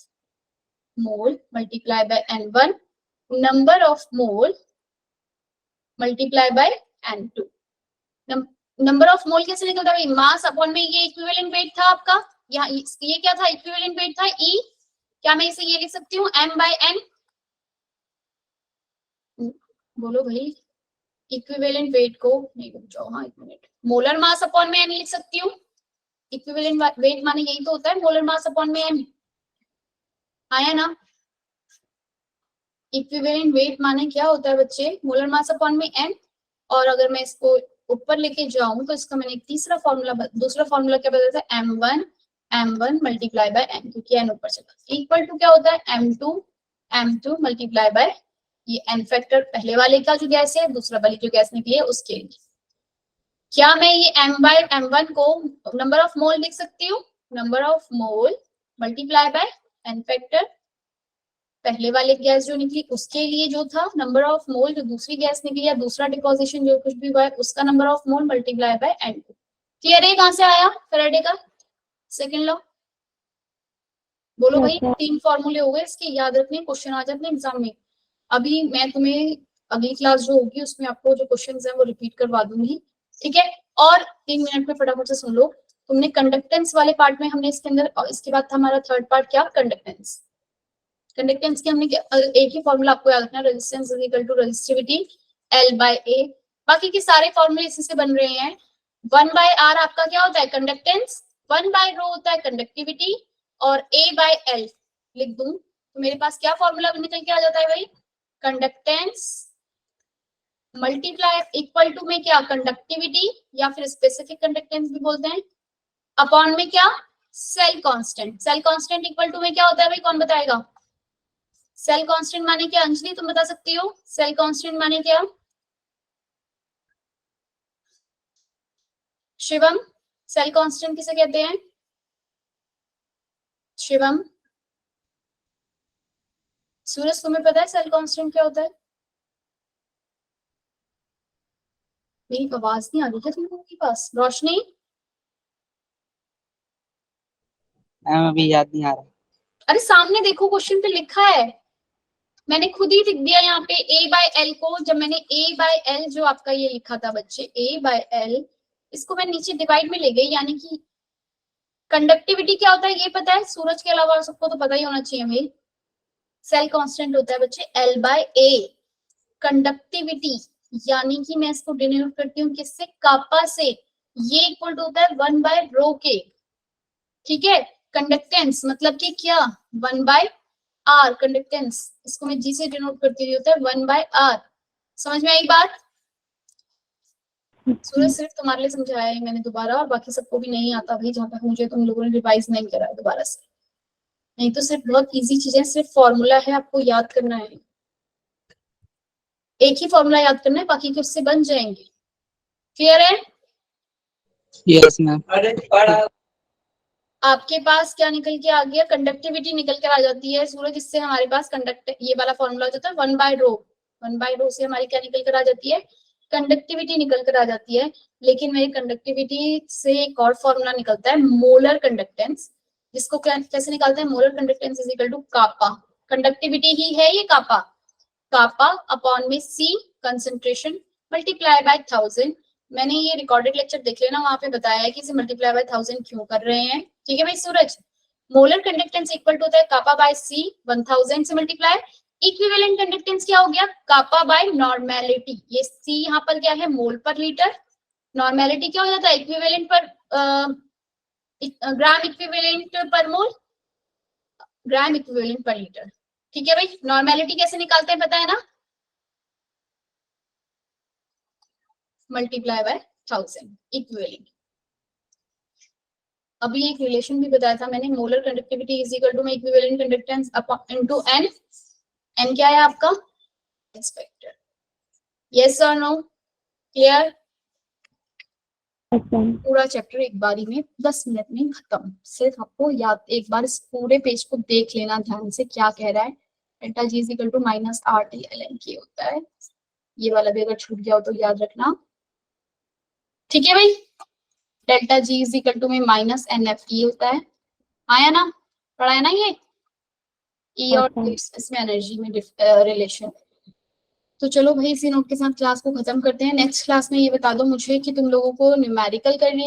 A: mole multiply by N1, number of mole multiply by N2। Number of mole कैसे निकलता है, मास अपॉन में ये इक्विवेलेंट वेट था आपका, यहाँ ये क्या था, इक्विवेलेंट वेट था E, क्या मैं इसे ये लिख सकती हूँ M बाय N, बोलो भाई, इक्विवेलेंट वेट को नहीं, रुक जाओ, हाँ एक मिनट, मोलर मास अपॉन में N लिख सकती हूँ, इक्विवेलेंट वेट माने यही तो होता है, मोलर मास अपॉन में M, आया ना। इक्विवेलेंट वेट माने क्या होता है बच्चे, मोलर मास अपॉन में N। और अगर मैं इसको ऊपर लेके जाऊं तो इसका मैंने एक तीसरा फॉर्मूला, दूसरा फॉर्मूला क्या बताया था, M1 m1 multiply by m, क्योंकि n ऊपर चला, इक्वल टू क्या होता है m2 मल्टीप्लाई बाय ये n फैक्टर पहले वाले का जो गैस है, दूसरा वाली जो गैस निकली है उसके लिए। क्या मैं ये m/m1 को नंबर ऑफ मोल लिख सकती हूँ? Number of mole multiply by n factor पहले वाले गैस जो निकली उसके लिए जो था, नंबर ऑफ मोल जो दूसरी गैस निकली या दूसरा डिपोजिशन जो कुछ भी हुआ है उसका number of mole multiply by n2। Clear है? कहां से आया फैराडे का सेकंड लॉ? बोलो भाई, 3 फॉर्मूले हो गए इसके, याद रखने, क्वेश्चन आ जाते हैं एग्जाम में। अभी मैं तुम्हें अगली क्लास जो होगी उसमें आपको जो क्वेश्चंस हैं वो रिपीट करवा दूंगी, ठीक है? और 3 मिनट में फटाफट से सुन लो। तुमने कंडक्टेंस वाले पार्ट में हमने इसके अंदर, और इसके बाद था हमारा थर्ड पार्ट क्या, कंडक्टेंस। कंडक्टेंस के हमने एक ही फॉर्मूला आपको याद रखना, resistance is equal to resistivity L/A। बाकी के सारे फॉर्मूले इसी से बन रहे हैं। 1/R आपका क्या होता है, कंडक्टेंस, 1/ρ होता है कंडक्टिविटी, और A/L लिख दूं तो मेरे पास क्या फॉर्मूला निकल के आ जाता है भाई, कंडक्टेंस मल्टीप्लाई इक्वल टू में क्या, कंडक्टिविटी या फिर स्पेसिफिक कंडक्टेंस भी बोलते हैं, अपॉन में क्या, cell constant. Cell constant equal to में क्या होता है भाई, कौन बताएगा? सेल कांस्टेंट माने क्या? अंजलि तुम बता सकती हो, सेल कांस्टेंट माने क्या? शिवम, सेल कांस्टेंट किसे कहते हैं? शिवम, सूरज तुम्हें पता है सेल कांस्टेंट क्या होता है? मेरी आवाज नहीं आ रही क्या तुम लोगों के पास? रोशनी,
D: अभी याद नहीं आ रहा।
A: अरे सामने देखो, क्वेश्चन पे लिखा है, मैंने खुद ही लिख दिया यहाँ पे A/L को। जब मैंने A/L जो आपका ये लिखा था बच्चे, A/L, इसको मैं नीचे डिवाइड में ले गई, यानी कि कंडक्टिविटी क्या होता है ये पता है, सूरज के अलावा सबको तो पता ही होना चाहिए भाई। सेल कांस्टेंट होता है बच्चे L/A, कंडक्टिविटी, यानी कि मैं इसको डिनोट करती हूँ किससे, कापा से। ये इक्वल टू होता है 1/ρ के, ठीक है? कंडक्टेंस मतलब कि क्या, 1/R कंडक्टेंस, इसको मैं G से डिनोट करती हुई होता है 1/R। समझ में आई बात? सूरज सिर्फ तुम्हारे लिए समझाया है मैंने दोबारा, और बाकी सबको भी नहीं आता भाई, जहां तक मुझे तुम लोगों ने रिवाइज नहीं करा है दोबारा से। नहीं तो सिर्फ बहुत इजी चीजें, सिर्फ फॉर्मूला है, आपको याद करना है, एक ही फॉर्मूला याद करना है, बाकी के उससे बन जाएंगे। क्लियर है?
D: Yes ma'am.
A: आपके पास क्या निकल के आ गया, कंडक्टिविटी निकल कर आ जाती है सूरज, इससे हमारे पास कंडक्ट ये वाला फॉर्मूला हो जाता है 1/ρ। 1/ρ से हमारी क्या निकल कर आ जाती है, कंडक्टिविटी निकल कर आ जाती है। लेकिन मेरी कंडक्टिविटी से एक और फॉर्मूला निकलता है, मोलर कंडक्टेंस, जिसको कैसे निकालते हैं, molar conductance is equal to kappa, conductivity ही है ये कापा, कापा अपॉन में C कंसंट्रेशन मल्टीप्लाई बाय 1000। मैंने ये रिकॉर्डेड लेक्चर देख लेना, वहां पे बताया है कि इसे मल्टीप्लाई बाय 1000 क्यों कर रहे हैं, ठीक है भाई सूरज? मोलर कंडक्टेंस इक्वल टू होता है कापा बाय C, 1000 से मल्टीप्लाई। इक्विवेलेंट कंडक्टेंस क्या हो गया, कापा बाय नॉर्मेलिटी, ये C यहाँ पर क्या है, मोल पर लीटर, नॉर्मेलिटी क्या हो जाता है, इक्विवेलेंट पर ग्राम इक्विवेलेंट पर मोल, ग्राम इक्विवेलेंट पर लीटर, ठीक है भाई? नॉर्मेलिटी कैसे निकालते हैं पता है ना, मल्टीप्लाई बाय 1000 इक्विवेलेंट। अभी एक रिलेशन भी बताया था मैंने, molar conductivity is equal to में equivalent conductance into n। n क्या है आपका, एक्स फैक्टर। यस और नो? क्लियर? पूरा चैप्टर एक बारी में 10 मिनट में खत्म। सिर्फ आपको याद, एक बार इस पूरे पेज को देख लेना ध्यान से, क्या कह रहा है, delta G is equal to minus RT ln K होता है। ये वाला भी अगर छूट गया हो तो याद रखना, ठीक है भाई? Delta G is equal to में माइनस NFE होता है, आया ना, पढ़ा है ना ये E और इसमें एनर्जी में रिलेशन। तो चलो भाई, इसी नोट के साथ क्लास को खत्म करते हैं। नेक्स्ट क्लास में ये बता दो मुझे कि तुम लोगों को न्यूमेरिकल करने